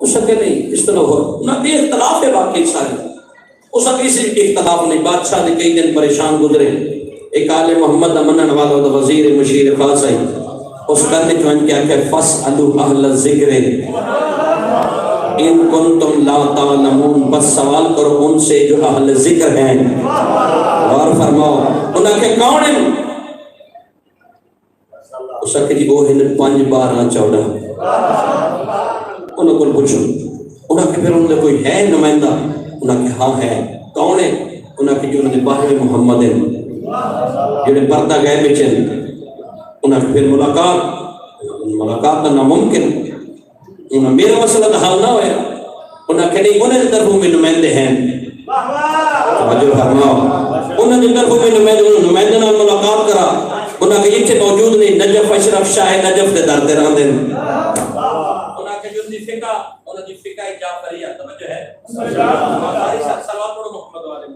اس وقت نہیں اس طرح ہو نہ بھی اختلاف ہے باقی سارے، اس وقت کسی کی اختلاف نہیں، بادشاہ نے کئی دن پریشان گزرے، ایک آل محمد امنن والا وزیر مشیر خاص ہے، اس کرنے چوہن کیا کہ فَاسْأَلُوا أَهْلَ الذِّكْرِ إِن كُنتُمْ لَا تَعْلَمُونَ، بس سوال کرو ان سے جو اہل ذکر ہیں، اور فرماؤ انہاں کے کون ہیں؟ اس کہ جی وہ ہیں 5 12 14، انہوں کو پوچھو، انہاں کہ پھر انہوں نے کوئی ہے نمائندہ؟ انہاں کہ ہاں ہے، کون ہے؟ انہاں کہ جو انہوں نے باہر محمد ہیں جنہیں پردہ گئے بیچن، انہاں پھر ملاقات کرنا ممکن، انہاں میرا مسئلہ تو حل نہ ہویا، انہاں کہ نہیں انہیں طرفوں میں نمائندے ہیں، توجہ فرماؤ، انہیں طرفوں میں نمائندے نہ ملاقات کرا، انہاں کہ یہ موجود نہیں، نجف اشرف شاہ نجف دے در تیران دیں، انہاں کہ جو ان دی فقہ جعفریہ، توجہ ہے صلوات پڑھو محمد والے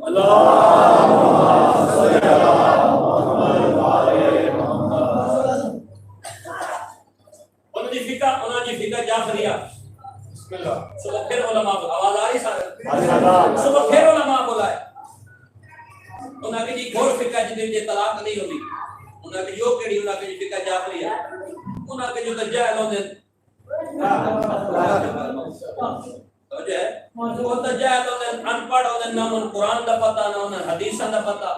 فقہ جعفریہ، صبح پھر علماء بولا، آواز آ رہی سارے، صبح پھر علماء بولا ہے، انہاں کہ جی گھور فقہ جی طلاق نہیں ہوتی، انہاں کہ جو کہڑی، انہاں کہ جی فقہ جعفریہ، انہاں کہ جو تجاہل ہوندے، توجہ ہے، وہ تجاہل ہوندے، ان پڑھ ہوندے، نہ انہوں قرآن دا پتہ، نہ انہوں حدیثاں دا پتہ،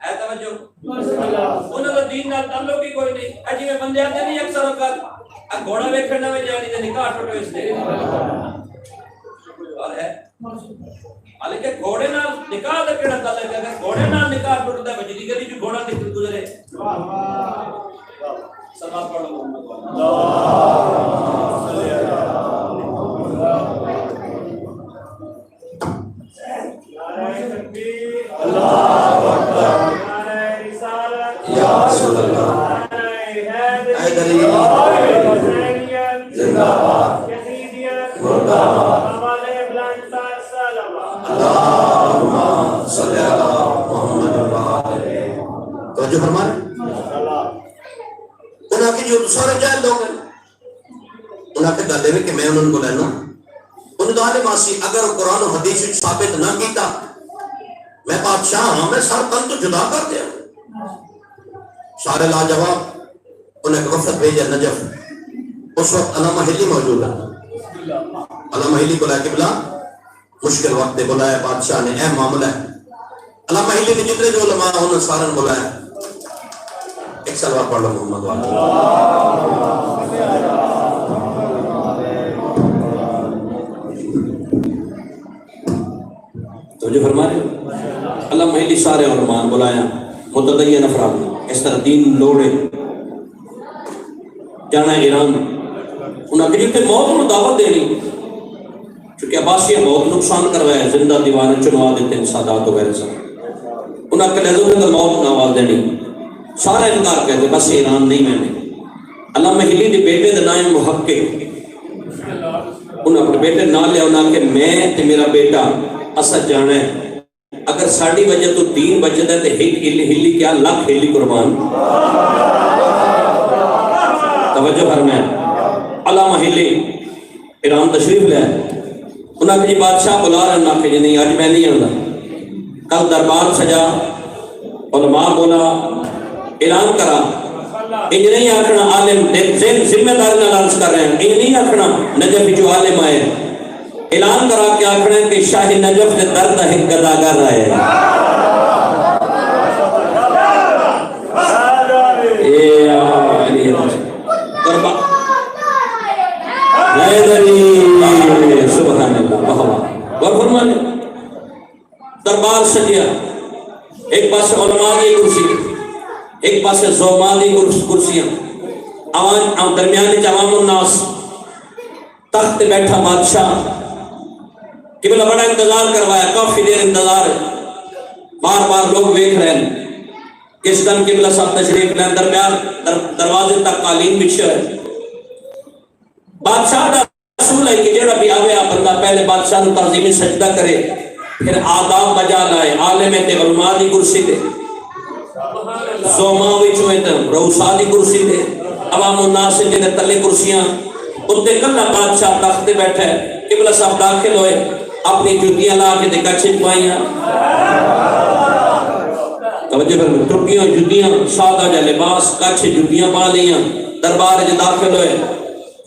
ہے توجہ، انہوں نے دین نال تعلق ہی کوئی نہیں، اجی میں بندے آتے نہیں اکثر وقت گھوڑا ویکھنا میں جانی تے نکاح ٹوٹو اس دے، اور ہے حالانکہ گھوڑے نال نکاح دا کیڑا تعلق ہے؟ اگر گھوڑے نال نکاح ٹوٹدا ہے بجلی گلی جو گھوڑا نکل گزرے، سلام پڑھو محمد اللہم صلی نعرہ تکبیر، اللہ اکبر، نعرہ رسالت، یا رسول اللہ، نعرہ حیدریت، زندہ باد، یزیدیت، مردہ باد، حوالے بلند سلام، اللہم صلی علی محمد وآلہ۔ توجہ فرمائیں، انہاں کی جو سارے جاہل لوگ ہیں، انہاں کے دادے میں کہ میں انہوں کو لینا، انہوں نے عالم آسی اگر قرآن و حدیث ثابت نہ کیتا، میں بادشاہ ہاں، میں سر تن تو جدا کر دیا، سارے لاجواب، انہیں ایک وفد بھیجا نجف، اس وقت علامہ ہلی موجود ہے، علامہ ہلی کو لائے قبلہ، مشکل وقت دے بلایا بادشاہ نے، اے معاملہ ہے، علامہ ہلی نے جتنے جو علماء انہوں نے سارن بلایا، ایک سلوات پڑھ لو محمد والا، توجہ فرما رہے ہیں؟ اللہ محلی سارے علماء بلایا متدین افراد اس طرح دین لوڑے جانا ایران انہاں کی جتے موت کو دعوت دینی چونکہ عباسیہ بہت نقصان کروایا زندہ دیوانے چنوا دیتے ہیں سادات وغیرہ سے انہاں کے لئے تو موت نواز دینی سارے انکار کہتے بس ایران نہیں میں نے اللہ محلی دی بیٹے دے نائم محقق انہاں اپنے بیٹے نہ لیا انہاں کہ میں تے میرا بیٹا اسد جانا ہے اگر ساڑھی وجہ تو دین بچے دے تے ہلی کیا لاکھ ہلی قربان توجہ فرمائیں علامہ ہلی ایران تشریف لے انہاں کہ جی بادشاہ بلا رہے انہاں کہ جی نہیں آج میں نہیں آندا کل دربار سجا علماء بولا اعلان کرا انج نہیں آکھنا عالم ذمہ دار نہ لانس کر رہے ہیں انج نہیں آکھنا نجف جو عالم آئے اعلان کرا کے آکھنا ہے کہ شاہ نجف نے درد ہے گداگر رہے ہیں سبحان اللہ اور فرمانے دربار سجیا ایک پاس علماء کی کرسی ایک پاس زوما کی کرسیاں درمیان عوام الناس تخت بیٹھا بادشاہ قبلہ بڑا انتظار کروایا کافی دیر انتظار بار بار لوگ دیکھ رہے ہیں کس دن قبلہ صاحب تشریف لیں درمیان دروازے تک قالین بچھا ہے بادشاہ دا رسول ہے کہ جڑا بھی آوے بندہ پہلے بادشاہ نے تعظیمی سجدہ کرے پھر آداب بجا لائے عالم تے علماء دی کرسی تے زوما وچوں تے روسا دی کرسی تے عوام الناس دے تلے کرسیاں اتے کلا بادشاہ تخت تے بیٹھا ہے قبلہ صاحب داخل ہوئے اپنی جوتیاں لا کے تے کچھ پائیاں توجہ فرمائیں ترکیاں جوتیاں سادہ جا لباس کچھ جوتیاں پا لیاں دربار وچ داخل ہوئے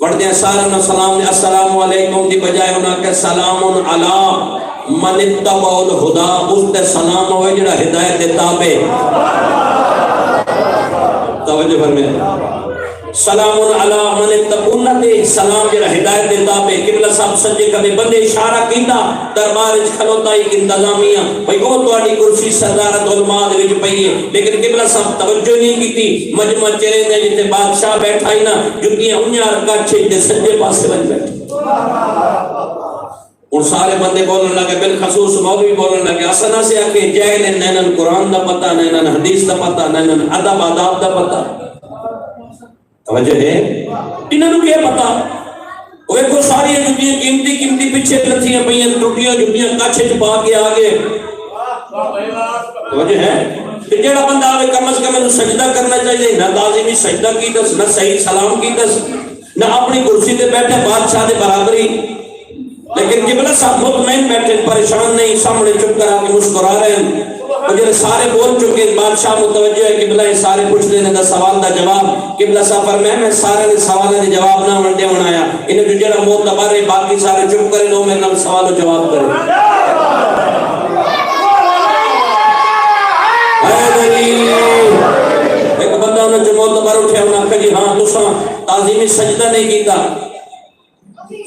وردے سارے سلام السلام علیکم دی بجائے انہاں کہ سلام علی من اتبع الہدا اس تے سلام ہوئے جڑا ہدایت دے تابع توجہ فرمائیں سلام علی من اتبع تے سلام جڑا ہدایت دے تابع قبلہ صاحب سجے کبھی بندے اشارہ کیتا دربار وچ کھلوتا ہی انتظامیہ بھئی او تواڈی کرسی صدارت علماء دے وچ پئی ہے لیکن قبلہ صاحب توجہ نہیں کیتی مجمع چرے نے جتے بادشاہ بیٹھا ہی نا جتیاں انیاں کچھ تے سجے پاسے وچ بیٹھے اور سارے بندے بولن لگے بالخصوص مولوی بولن لگے اسنا سے کہ جہل نینن قرآن دا پتہ نینن حدیث دا پتہ نینن ادب آداب دا پتہ توجہ ہے انہوں کیا پتا وہ ایک ساری جتیاں قیمتی پیچھے لتھیاں پئیاں ٹوٹیاں جتیاں کچھ چھپا کے آگے توجہ ہے کہ جڑا بندہ آوے کم از کم سجدہ کرنا چاہیے نہ تعظیمی سجدہ کی دس نہ صحیح سلام کی دس نہ اپنی کرسی تے بیٹھے بادشاہ دے برابری لیکن قبلہ صاحب مطمئن بیٹھے پریشان نہیں سامنے چپ کرا کے مسکرا رہے ہیں اور سارے بول چکے بادشاہ متوجہ ہے قبلہ سارے پوچھ لینے دا سوال دا جواب قبلہ صاحب فرمایا میں سارے دے سوالے دے جواب نہ ونڈے بنایا انہیں جو جڑا معتبر ہے باقی سارے چپ کرے لو میرے نام سوال و جواب کرے ایک بندہ انہیں جو معتبر اٹھے انہوں نے کہا جی ہاں تساں تعظیمی سجدہ نہیں کیتا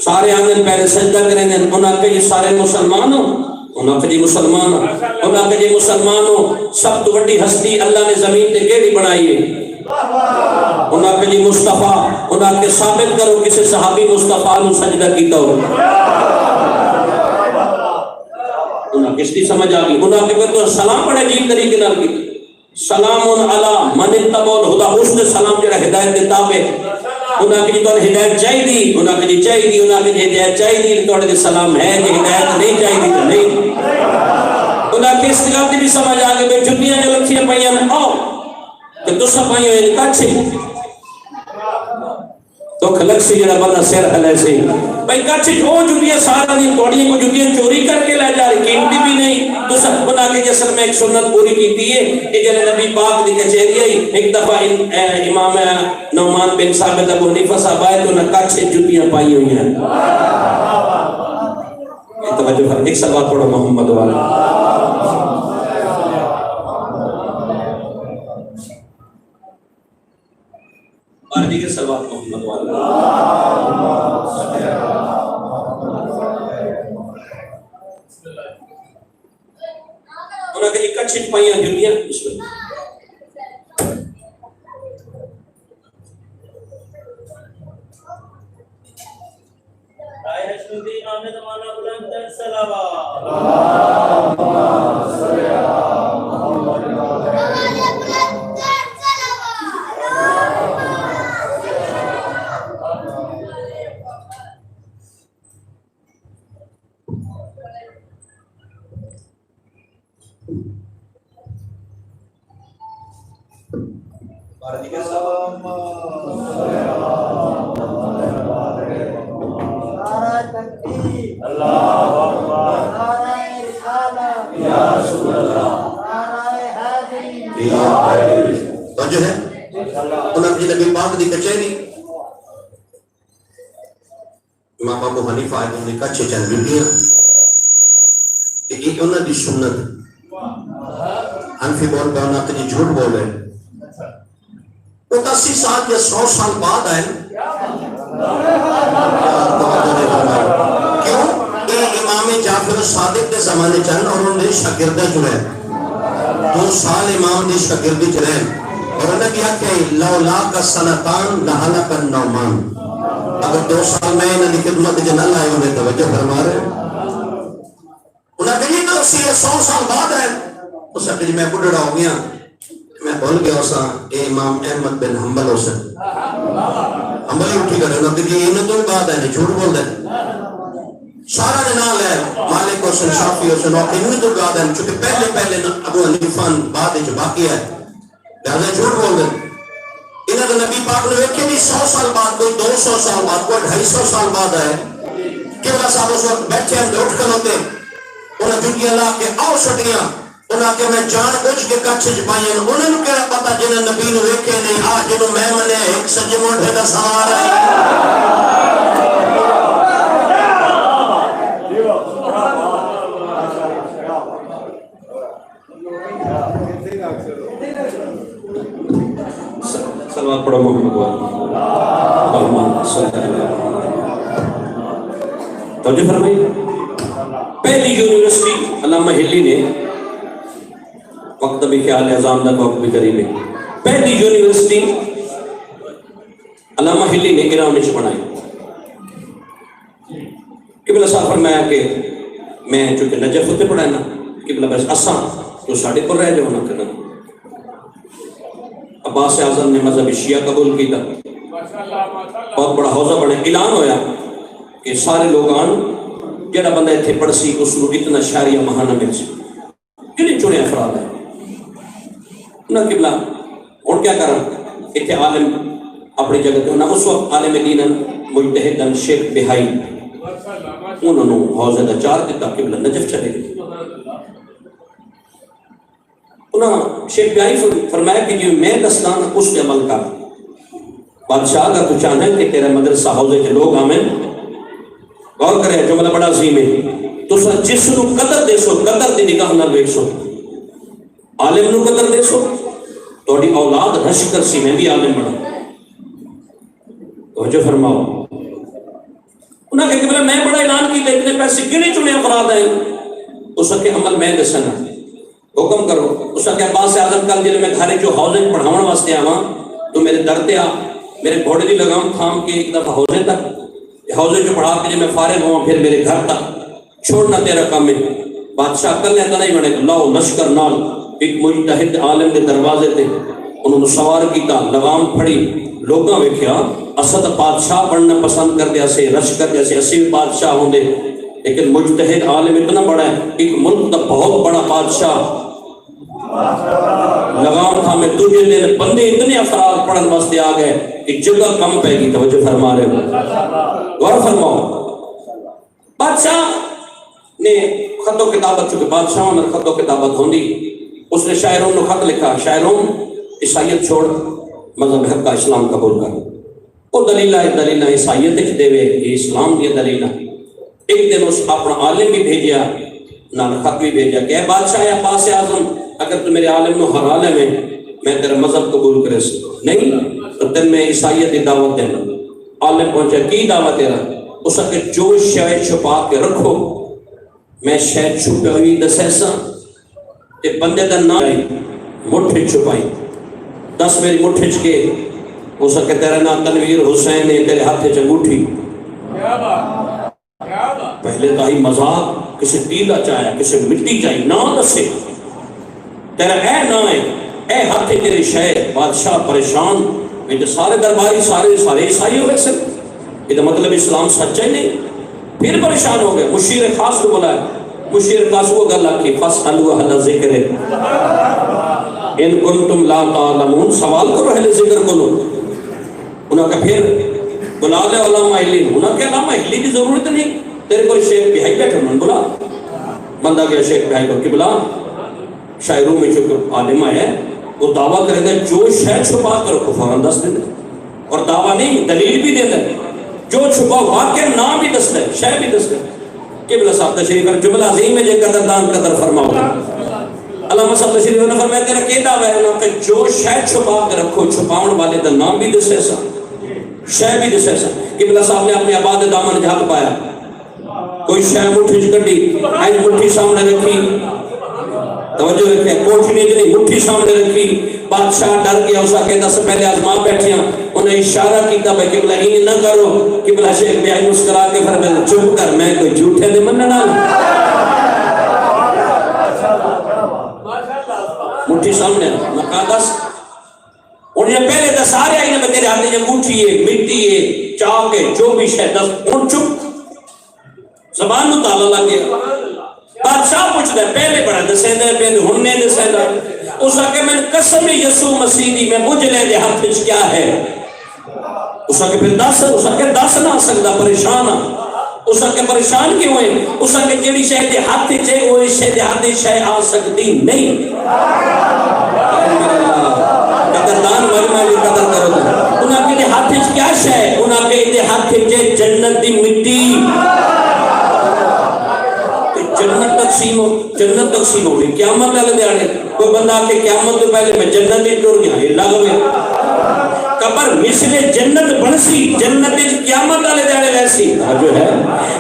سارے آنگن پہلے سجدہ کریں گے انہوں نے کہا جی سارے مسلمان ہو انہوں نے کہا جی مسلمان ہو انہوں نے کہا جی مسلمان ہو سب تو بڑی ہستی اللہ نے زمین تے کیڑی بنائی ہے انہوں نے کہا جی مصطفیٰ انہوں نے کہا ثابت کرو کسی صحابی مصطفیٰ نے سجدہ کیتا ہو انہوں نے کشتی سمجھ آگئی انہوں نے کہا تو سلام پڑھے جیل طریقے نال کی سلام علی من اتبع الہدا اس نے سلام جڑا ہدایت دے تابع انہاں کہ تو ہدایت چاہیے دی انہاں کہ چاہیے دی انہاں کہ ہدایت چاہیے دی تو سلام ہے کہ ہدایت نہیں چاہیے تو نہیں انہاں کہ اس گل دی بھی سمجھ آ گئی جتیاں جو لکھیاں پئیاں آؤ کہ تساں پئیاں ہیں کچھ تو خلق سے جڑا بندہ سر ہلے سے بھائی کچھ جو جتیاں سارا نہیں توڑیاں کو جتیاں چوری کر کے لے جا رہی قیمتی بھی نہیں تو سب بنا کے جسل میں ایک سنت پوری کیتی ہے کہ جنہیں نبی پاک دی کچھیری آئی ایک دفعہ امام نعمان بن ثابت ابو حنیفہ صاحب آئے تو انہیں کچھ جتیاں پائی ہوئی ہیں توجہ کر ایک سلوات پڑھو محمد والا اور دیگر سلوات محمد والا کچھ پائیاں جتیاں بسم اللہ جو ہے انہوں نے نبی پاک دی کچہری امام ابو حنیفہ آئے انہوں نے کچھے چند بیٹیاں کہ یہ انہوں دی سنت حنفی بول پہ انہوں نے جھوٹ بول رہے وہ 80 سال یا 100 سال بعد آئے کیوں کہ امام جعفر صادق کے زمانے چند اور انہوں نے شاگردہ چنے 2 سال امام نے شاگردی چنے اور انہوں نے کہا کہ لولا کا سنتان لحلق النعمان اگر 2 سال میں انہوں نے خدمت جنال آئے انہیں توجہ فرما رہے انہوں نے کہا کہ 100 سال بعد ہے اس نے میں بڑھڑا ہو گیا میں بھول گیا اسا اے امام احمد بن حنبل ہو سکتا حنبل ہی اٹھی کرے انہوں نے کہا انہوں تو بات ہے جھوٹ بول دے سارا جنال ہے مالک حسن شافی حسن انہوں تو بات ہے چونکہ پہلے ابو حنیفہ بعد ہے جو باقی ہے لہذا جھوٹ بول دے انہوں نے نبی پاک نے ویکھے بھی 100 سال بعد کوئی 200 سال بعد کوئی 250 سال بعد ہے کہ اللہ صاحب اس وقت بیٹھے ہم اٹھ کر ہوتے انہیں جھٹی اللہ کے آؤ سٹیاں انہاں کہ میں جان بوجھ کے کچھ پائیں انہوں نے کہا پتا جنہیں نبی نے ویکھے نہیں آ جنہوں میں منے ایک سجے موٹے کا سوار ہے سلوات پڑھو محمد اللہم صلی اللہ توجہ فرمائی پہلی یونیورسٹی علامہ ہلی نے وقت بھی خیال اعظام تک وقت بھی قریب ہے پہلی یونیورسٹی علامہ ہلی نے ایران میں بنائی قبلہ صاحب فرمایا کہ میں چونکہ نجف ہوتے پڑھا ہے نا قبلہ بس اساں تو ساڑھے پر رہ جاؤ نہ کرنا عباس اعظم نے مذہب شیعہ قبول کی تھا بہت بڑا حوضہ بڑھے اعلان ہویا کہ سارے لوگ آن جڑا بندہ اتھے پڑھ سی اس کو اتنا شاریہ مہانہ مل سی کنی چنے افراد ہیں انہاں قبلہ اور کیا کرا اتھے عالم اپنی جگہ تھے انہاں اس وقت عالم دینن مجتہدن شیخ بہائی انہوں نے حوضہ دا چار دیتا قبلہ نجف چلے گئے انہاں شیخ بہائی فرمایا کہ جو میں دستان اس کے عمل کا بادشاہ اگر تو چاہنے کہ تیرے مدرسہ حوضے کے لوگ آمین غور کرے جملہ بڑا عظیم ہے تو سر جس نو قدر دے سو قدر دی نگاہ نہ بیٹھ سو عالم نو قدر دے سو توڑی اولاد رش کر سی میں بھی عالم بڑھا توجہ فرماؤ انہاں کہ قبلہ میں بڑا اعلان کی اتنے پیسے گنے چنے افراد ہیں اس کے عمل میں دسنا حکم کرو اس کے عباس اعظم کل جلے میں گھرے جو حوضے پڑھاون واسطے آواں تو میرے درتے آ میرے گھوڑے دی لگام تھام کے ایک دفعہ حوضے تک حوضے جو پڑھا کے جب میں فارغ ہوا پھر میرے گھر تک چھوڑنا تیرا کام ہے بادشاہ کل لیتا نہیں بنے لاؤ لشکر نال ایک مجتہد عالم کے دروازے تھے انہوں نے سوار کیتا لگام پھڑی لوگاں ویکھیا اسد بادشاہ بننا پسند کر دیا سے رش کر دیا سے اسی بادشاہ ہوں دے لیکن مجتہد عالم اتنا بڑا ہے ایک ملک کا بہت بڑا بادشاہ لگام تھا میں تجھے دے بندے اتنے افراد پڑھن واسطے آ گئے کہ جگہ کم پہ گی توجہ فرما رہے ہو غور فرماؤ بادشاہ نے خط و کتابت چونکہ بادشاہوں نے خط و کتابت ہوندی اس نے شاعروں نے خط لکھا شاعروں عیسائیت چھوڑ مذہب حق کا اسلام قبول کر وہ دلیلہ عیسائیت چ دے یہ اسلام دی دلیلہ ایک دن اس اپنا عالم بھی بھیجیا نہ خط بھی بھیجا کہ اے بادشاہ یا عباس اعظم اگر تو میرے عالم نو ہر عالم ہے میں تیرا مذہب قبول کرے نہیں تو تن میں عیسائیت دی دعوت دینا عالم پہنچا کی دعوت تیرا اس کے جو شے چھپا کے رکھو میں شے چھپی ہوئی دسے سا کہ بندے دا نام مٹھ چھپائی، دس میری مٹھ کے ہو سکے تیرا نام تنویر حسین ہے، تیرے ہاتھ انگوٹھی. پہلے تو آئی مذاق، کسی ٹیلا چاہیا، کسی مٹی چاہیے، نہ دسے تیرا اے نہ ہے، اے ہاتھ تیری شے. بادشاہ پریشان، یہ سارے درباری سارے عیسائی ہو گئے سر، یہ مطلب اسلام سچا ہی نہیں. پھر پریشان ہو گئے، مشیر خاص کو بلایا. مشیر خاص وہ گل آکی فاسألوا اہل ذکر ان کنتم لا تعلمون، سوال کرو اہل ذکر کو. انہوں نے پھر بلا لے علماء علم. انہوں نے کہا علماء علم کی ضرورت نہیں، تیرے کو شیخ بہائی بیٹھے، انہوں نے بلا. بندہ گیا شیخ بہائی کو کہ بلا شاعروں میں جو عالم ہے وہ دعویٰ کرے گا جو شے چھپا کر رکھو فوراً دس دے دے، اور دعویٰ نہیں دلیل بھی دے دے، جو چھپا واقع نام بھی دس دے، شے بھی دس دے. قبلہ صاحب تشریف کر جملہ عظیم ہے جے قدردان قدر فرماؤ. علامہ صاحب تشریف نے فرمایا تیرا کی دعویٰ ہے کہ جو شے چھپا کر رکھو، چھپاؤن والے دا نام بھی دسے سا، شے بھی دسے سا. قبلہ صاحب نے اپنے آباد دامن جھاگ پایا، کوئی شے مٹھی کٹی، آئی مٹھی سامنے رکھی، توجہ رکھے، کوٹھی نہیں جنی مٹھی سامنے رکھی. بادشاہ ڈر گیا، اسا کہتا سے پہلے آزما بیٹھیاں. انہیں اشارہ کیتا بھائی قبلہ ہی نہ کرو. قبلہ شیخ بیائی مسکرا کے فرمایا چپ کر، میں کوئی جھوٹے دے مننا. مٹھی سامنے میں کہا دس. انہیں پہلے دس آرے آئی نے تیرے ہاتھ انگوٹھی ہے، مٹی ہے، چاک ہے، جو بھی شے دس. ان چپ زبان نو تالا لگ گیا. بادشاہ پوچھتا ہے پہلے بڑا دسیندہ ہے، پہلے ہننے دسیندہ. اس آکے میں قسم یسوع مسیح دی میں بجھ لے دے ہاتھ پچ کیا ہے. اس آکے پھر دس، اس آکے دس نہ سکتا، پریشان. اس آکے پریشان کیوں ہے؟ اس آکے جیڑی شاید ہاتھ چے وہ شاید ہاتھ شاید آ سکتی نہیں. قدردان مرمالی قدر کرو. انہاں کے ہاتھ چ کیا شاید؟ انہاں کے ہاتھ چے جنت دی مٹی. جنت تقسیم ہو گئی قیامت والے دیاڑے. کوئی بندہ آ کے قیامت تو پہلے میں جنت ہی ٹر گیا، یہ لگ گیا. قبر مثل جنت بنسی، جنت قیامت والے دیاڑے ویسی جو ہے.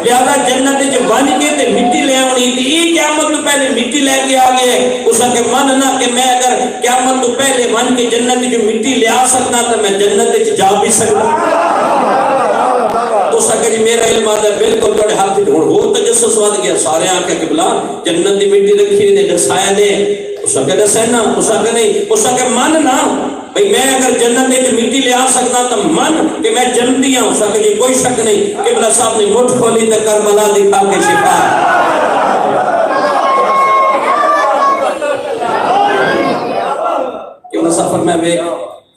لہذا جنت بن کے تے مٹی لے آنی تھی، یہ قیامت تو پہلے مٹی لے کے آ گئے. اس کے من نہ کہ میں اگر قیامت تو پہلے بن کے جنت جو مٹی لے آ سکتا تو میں جنت جا بھی سکتا. تو سکے جی میرا علم آتا ہے بالکل توڑے ہاتھ ہی ہو تجسس واد گیا. سارے آنکھیں قبلہ جنت دی مٹی رکھی نے دسایا دے. اس سکے دسینا، اس سکے نہیں، اس سکے من نہ بھئی میں اگر جنت دی مٹی لے آ سکتا تو من کہ میں جنتی ہوں. اس سکے جی کوئی شک نہیں. قبلہ صاحب نے مٹھ کھولی تو کربلا دکھا کے شفا. قبلہ صاحب فرمائے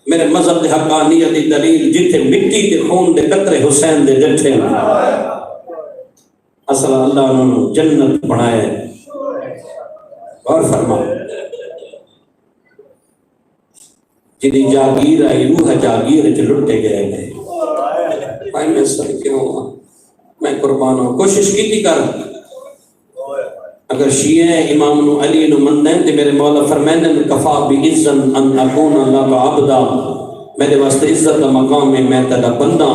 میرے مذہب دے حقانیت دی دلیل جتھے مٹی تے خون دے قطرے حسین دے جٹھے اصل اللہ انہوں جنت بنائے. اور فرما جنہی جاگیر آئی روح جاگیر چ لٹے گئے تھے. بھائی میں سر کیوں میں قربان ہوں. کوشش کی تھی کر اگر شیعہ امام علی نو مندین تے میرے مولا فرمائن نے کفا بی عزن ان اکون اللہ کا عبدہ، میرے واسطے عزت کا مقام ہے میں تیرا بندہ.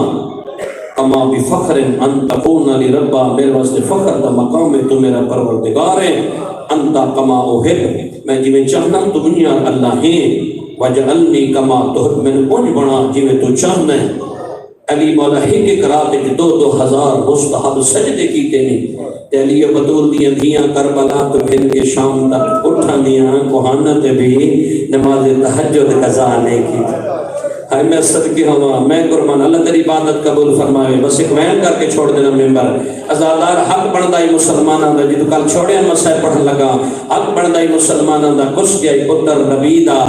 کما بی فخر ان تکون علی ربا، میرے واسطے فخر کا مقام ہے تو میرا پروردگار ہے. انتا کما اوہب، میں جی میں چاہنا تو دنیا اللہ ہیں. وجعلنی کما تحب، میں نے انج بنا جی میں تو چاہنا ہے. علی مولا ایک رات کے 2,000 مستحب سجدے کیتے نہیں. علی بطول دیاں دھیاں کربلا تو پھر کے شام تک اٹھا دیاں کوہانت بھی نماز تہجد قضا نہیں کی. ہائے میں صدقے ہوا میں قربان. اللہ تیری عبادت قبول فرمائے. بس ایک وین کر کے چھوڑ دینا ممبر. ازادار حق بندائی مسلمانوں دا جدو کل چھوڑے مسائل پڑھن لگا. حق بندائی مسلمانوں دا کس گیا پتر نبی دا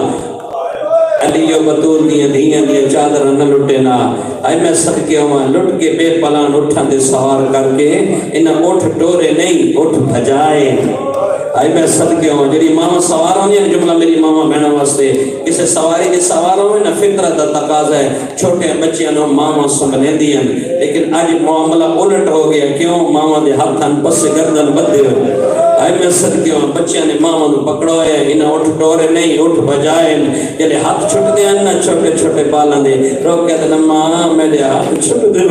علی و بطول دیاں دھیاں دیاں چادر نہ لٹے نا. آئے میں صدقے ہوا لٹ کے بے پلان اٹھان دے سوار کر کے انہاں اٹھ ٹورے نہیں اٹھ بھجائے. آئے میں صدقے ہوا جڑی ماما سوار ہوئی ہیں جملہ میری ماما بہنوں واسطے کسے سواری دے سوار ہوئی نا فطرت دا تقاضا ہے. چھوٹے بچیاں نو ماما سنبھلے دیاں لیکن آج معاملہ الٹ ہو گیا. کیوں؟ ماما دے ہاتھاں پس گردن بدے ہوئے. آئے میں صدقے ہوں بچیاں نے ماں نے پکڑوئے انہیں اٹھ ٹورے نہیں اٹھ بجائے جلے ہاتھ چھٹ دے انہ چھوٹے چھوٹے بالاں دے روک کہتے ہیں ماں میرے ہاتھ چھٹ دے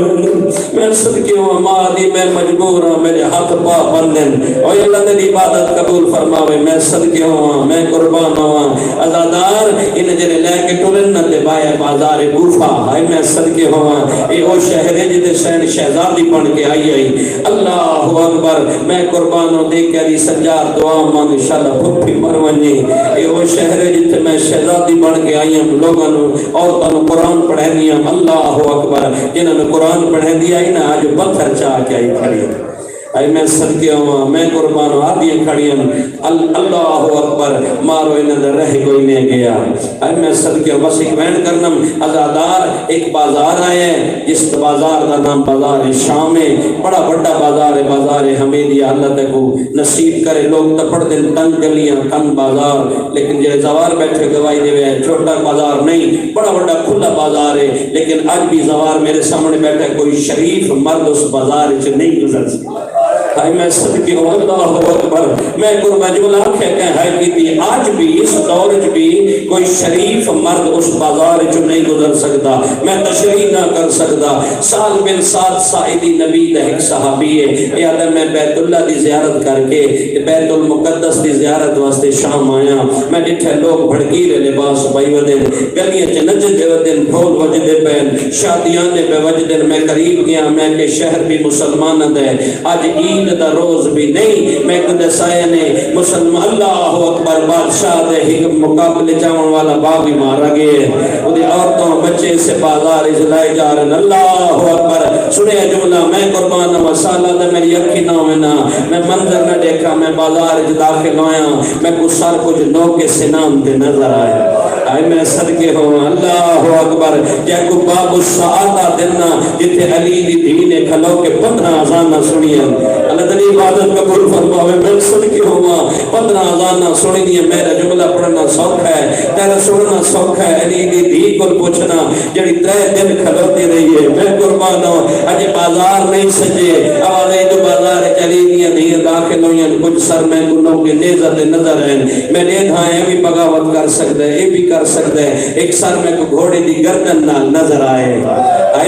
میں صدقے ہوں ماں دی میں مجبور ہوں میرے ہاتھ پا بندن اور اللہ دی عبادت قبول فرماوے میں صدقے ہوں میں قربان ہوں ازادار انہیں جلے لے کے ٹولن نہ دے بائے بازار کوفہ آئے میں صدقے ہوں اے او شہر ہے جتے سین شہزادی بن کے آئی اللہ اکبر میں قربان ہوں دیکھ کے علی سجار دعا مان انشاءاللہ پھپی مرونی اے او شہر ہے جتے میں شہزادی بن کے آئی ہوں لوگوں عورتوں قرآن پڑھے دیا اللہ اکبر جنہوں نے قرآن پڑھے دیا ہی نا آج پتھر چاہ کے آئی کھڑی اے میں صدقے ہوں میں قربان ہوں آدھی کھڑی ہوں اللہ اکبر مارو انہیں رہ کوئی نہیں گیا اے میں صدقے ہوں بس ایک وین کرنم ازادار ایک بازار آئے جس بازار کا نام بازار شام ہے بڑا بڑا بازار ہے بازار حمیدیہ اللہ تک نصیب کرے لوگ تپڑ دن تنگ گلیاں تنگ بازار لیکن جو زوار بیٹھے گواہی دے ہوئے چھوٹا بازار نہیں بڑا بڑا کھلا بازار ہے لیکن آج بھی زوار میرے سامنے بیٹھے کوئی شریف مرد اس بازار سے نہیں گزر سکتا آئی میں صدقے ہوں اللہ اکبر میں قربہ جملہ کہتے ہیں کی تھی آج بھی اس دور بھی کوئی شریف مرد اس بازار جو نہیں گزر سکتا میں تشریح نہ کر سکتا سال بن سات سائدی نبی ایک صحابی ہے یاد ہے میں بیت اللہ دی زیارت کر کے بیت المقدس دی زیارت واسطے شام آیا میں ڈٹھے لوگ بھڑکیلے لباس بائی ودن گلیاں چے نجد دے ودن ڈھول وجدے پہن شادیاں دے پہ وجدن میں قریب گیا میں کہ شہر بھی مسلمان دے آج عید دا روز بھی نہیں میں کدے سائے نے مسلمان اللہ اکبر بادشاہ دے حکم مقابلے جاؤن والا باغی مارا گئے وہ عورتوں بچے سے بازار اجلائے جا رہے ہیں اللہ اکبر سنے جملہ میں قربان مسالہ دے میری اکھی نہ ہوئے میں منظر نہ دیکھا میں بازار اج داخل ہویا میں کچھ سار کچھ لوگ کے سنام دے نظر آئے میں صدقے ہوں اللہ اکبر جے کو باب السعادہ دینا جتے علی دی دھینے کھلو کے 15 آزانہ سنیے اللہ تعالی عبادت قبول فرماوے میں صدقے ہوا 15 آزانہ سنی دیئے میرا جملہ پڑھنا سوکھ ہے تیرا سننا سوکھ ہے علی دی دھی کو پوچھنا جڑی 3 دن کھلوتی رہی ہے میں قربان ہوں اجے بازار نہیں سجے آوازیں جو بازار چلی دیئے نہیں داخل ہوئیں کچھ سر میں کنوں کے نیزت نظر ہیں میں نیدھ آئے بھی بغاوت کر سکتے ہیں بھی کر سکتے ہیں ایک سر میں کو گھوڑے دی گردن نظر آئے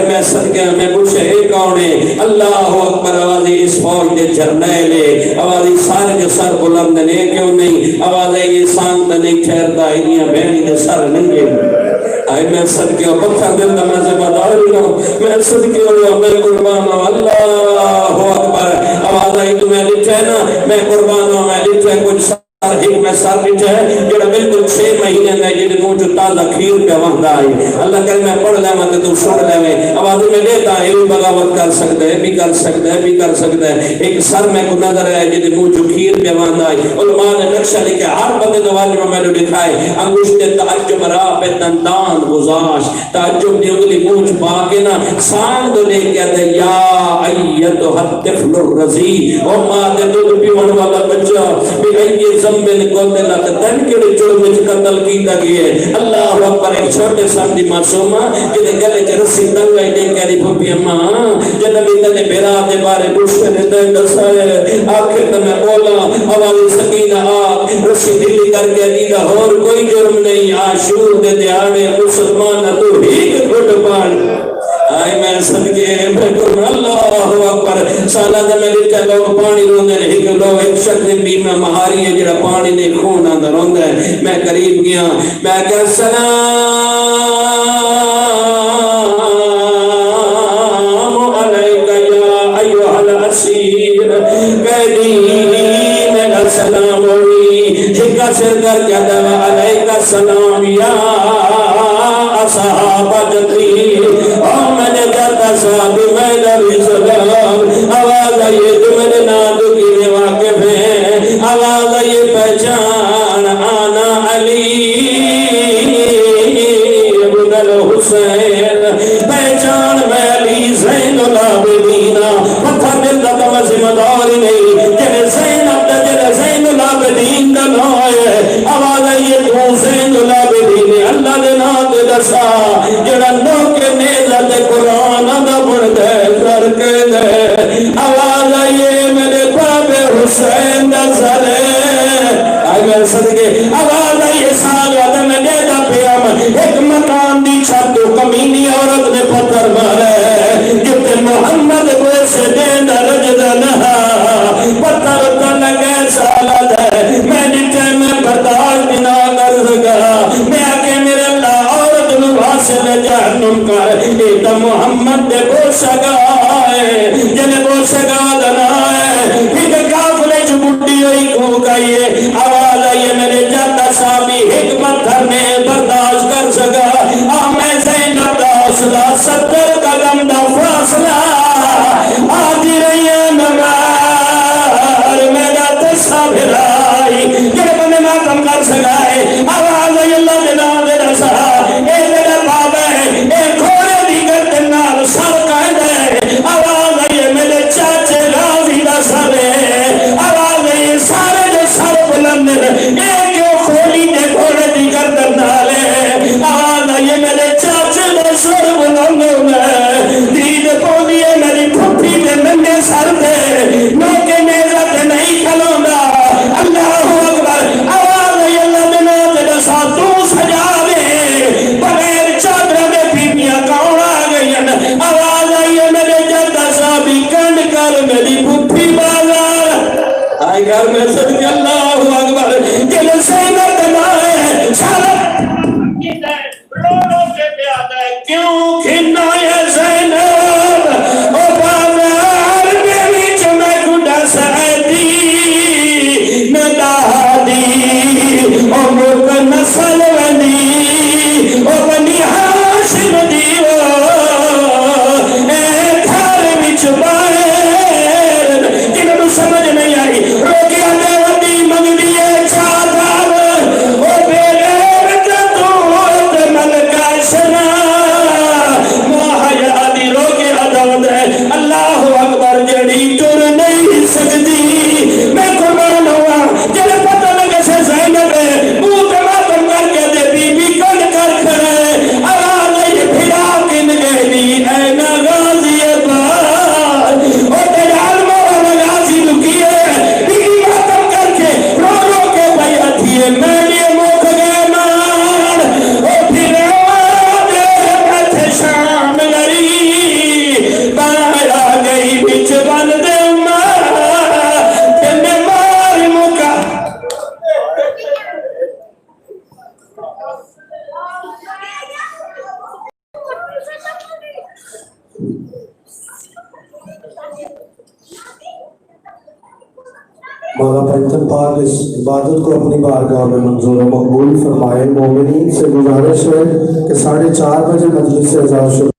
میں صدقے میں پوچھے ایک آنے اللہ اکبر آوازی اس فوج دے جھرنے لے آوازی سارے جو سر بلند نے کیوں نہیں آوازیں یہ سانگ نہیں ٹھہرتا انہیں بہنی دے سر نہیں گئے میں صدقے ہوں پتھر دل دا میں ذمہ داری ہوں میں صدقے ہوں میں قربان ہوں اللہ اکبر آوازیں تمہیں لکھے نا میں قربان ہوں میں لکھے کچھ ایک میں سر لکھے ہے جڑا بالکل 6 مہینے میں جڑے مجھے تازہ کھیر پہ وقت آئی اللہ کہ میں پڑھ لے میں تو سن لے میں آوازوں میں لیتا ہے بھی بغاوت کر سکتے ہیں بھی کر سکتے ہیں بھی کر سکتے ہیں ایک سر میں کو نظر ہے جڑے مجھے کھیر پہ وقت آئی علماء نے نقشہ لکھے ہر بندے دواج میں نے لکھائے انگوشت تعجب را پہ دندان گزاش تعجب دی انگلی مجھ باقی نا سانگ لے کہتے یا ایتو الطفل الرضی او ماں دے دودھ پیون والا بچہ بھی ایے زمبن کو دلت دن کے جرم وچ قتل کیتا گیا اللہ اکبر ایک چھوٹے سان دی معصومہ جے گلے چ رسی تنگائی دے کے دی پھپھی اماں جے نبی دے بیرا دے بارے پوچھے نے تے دسائے آخر تے میں بولا حوالی سکینہ آ رسی دلی کر کے دیدا اور کوئی جرم نہیں عاشور دے دیہاڑے مسلمان تو ہی گھٹ پان آئے میں صدقے میں کرم اللہ اکبر سالہ دے میں لکھا لوگ پانی روندے نے ایک لوگ ایک شکل بھی میں مہاری ہے جڑا پانی نے خون اندر روندے میں قریب گیا میں کہ السلام علیکہ یا ایوہ الاسیر قیدی میں السلام علی جھکا سر کر کے دعا علیکہ السلام یا اصحاب جدی میں نے جاتا صاحب میں نبی سلام آواز آئیے جو میرے نادو کی میں واقف ہے آواز آئیے پہچان آنا علی ابن الحسین پہچان میں علی زین العابدین پتھر دل دا میں ذمہ داری نہیں جنہیں زین عبد جنہیں زین العابدین دا نوائے آواز آئیے تو زین العابدین اللہ دے نام دے دسا جڑا لوگ کے نیزت قرآن دا بڑھ دے کر کے دے آواز آئیے میرے باب حسین دا ایک مکان دی چھت تو کمینی عورت نے پتھر مارے جتے محمد کو سے دین رجدہ نہا پتھر تو لگے سالت ہے میں جتے میں برداشت نہ کر سکا میں آکے میرے اللہ عورت نواسل جہنم کر ایتا محمد دے کو سگا ہے جنہیں کو سگا دنا ہے پھر کافلے جو بڑی ہوئی کو کہیے آواز آئیے میرے جاتا صاحبی حکمت تھرنے برداشت کر سکا میں زینب دا اصلا 70 قدم دا فاصلہ آجی رہی ہے مگر میرا تصابر آئی جنہیں بندے ماتم کر سکا ہے آواز آئی اللہ جنا دے رسا اے میرا بابا ہے اے کھوڑے دیگر دنال سر قائد ہے آواز آئی میرے چاچے غازی دا سر ہے آواز آئی سارے جو سر بلند اے کیوں کھوڑی دے کھوڑے دیگر دنال ہے آواز آئی میرے چاچے دا سر بلند ہے دید پودی ہے میری پھپی دے ننے سر دے نوکے نیزت نہیں کھلونا اللہ اکبر آواز آئی اللہ دے نوکے دا ساتھ تو سجا دے بغیر چادر میں پیپیاں کون آ گئی آواز آئی ہے میرے جدہ صاحبی کنڈ کر میری پھپی بازار آئی گھر میں صدق اللہ اکبر جل سینت مائے سالت رو رو کے پیادا ہے کیوں کھنا ہے زینب او بازار میں بیچ میں گھڑا سعیدی ندادی او ملک نسل ونی او بنی حاشم دیو اے گھر بیچ باہر جنہوں سمجھ نہیں آئی روکیا دے ودی منگ دیئے چادر او بیغیر تطوت ملکہ شنا محیا دی روکیا دود ہے اللہ اکبر جڑی ٹر نہیں سکتی میں قربان ہوا جنہیں پتہ لگے سے زینب ہے منہ پہ ماتم کر کے دے بی بی کن کر کھڑے آواز آئی پھرا کن گئی اے نا غازی بار او تیرے علمہ غازی لکیے بی بی ماتم کر کے رو رو کے بھائی اتھیے میں لیے موک گئے مان او پھرے دے بیٹھے شام لری بایا گئی بچ بن دے تینے مار مکا مولا پنجم پاک اس عبادت کو اپنی بارگاہ میں منظور و مقبول فرمائے. مومنین سے گزارش ہے کہ 4:30 بجے مجلس سے اذان شروع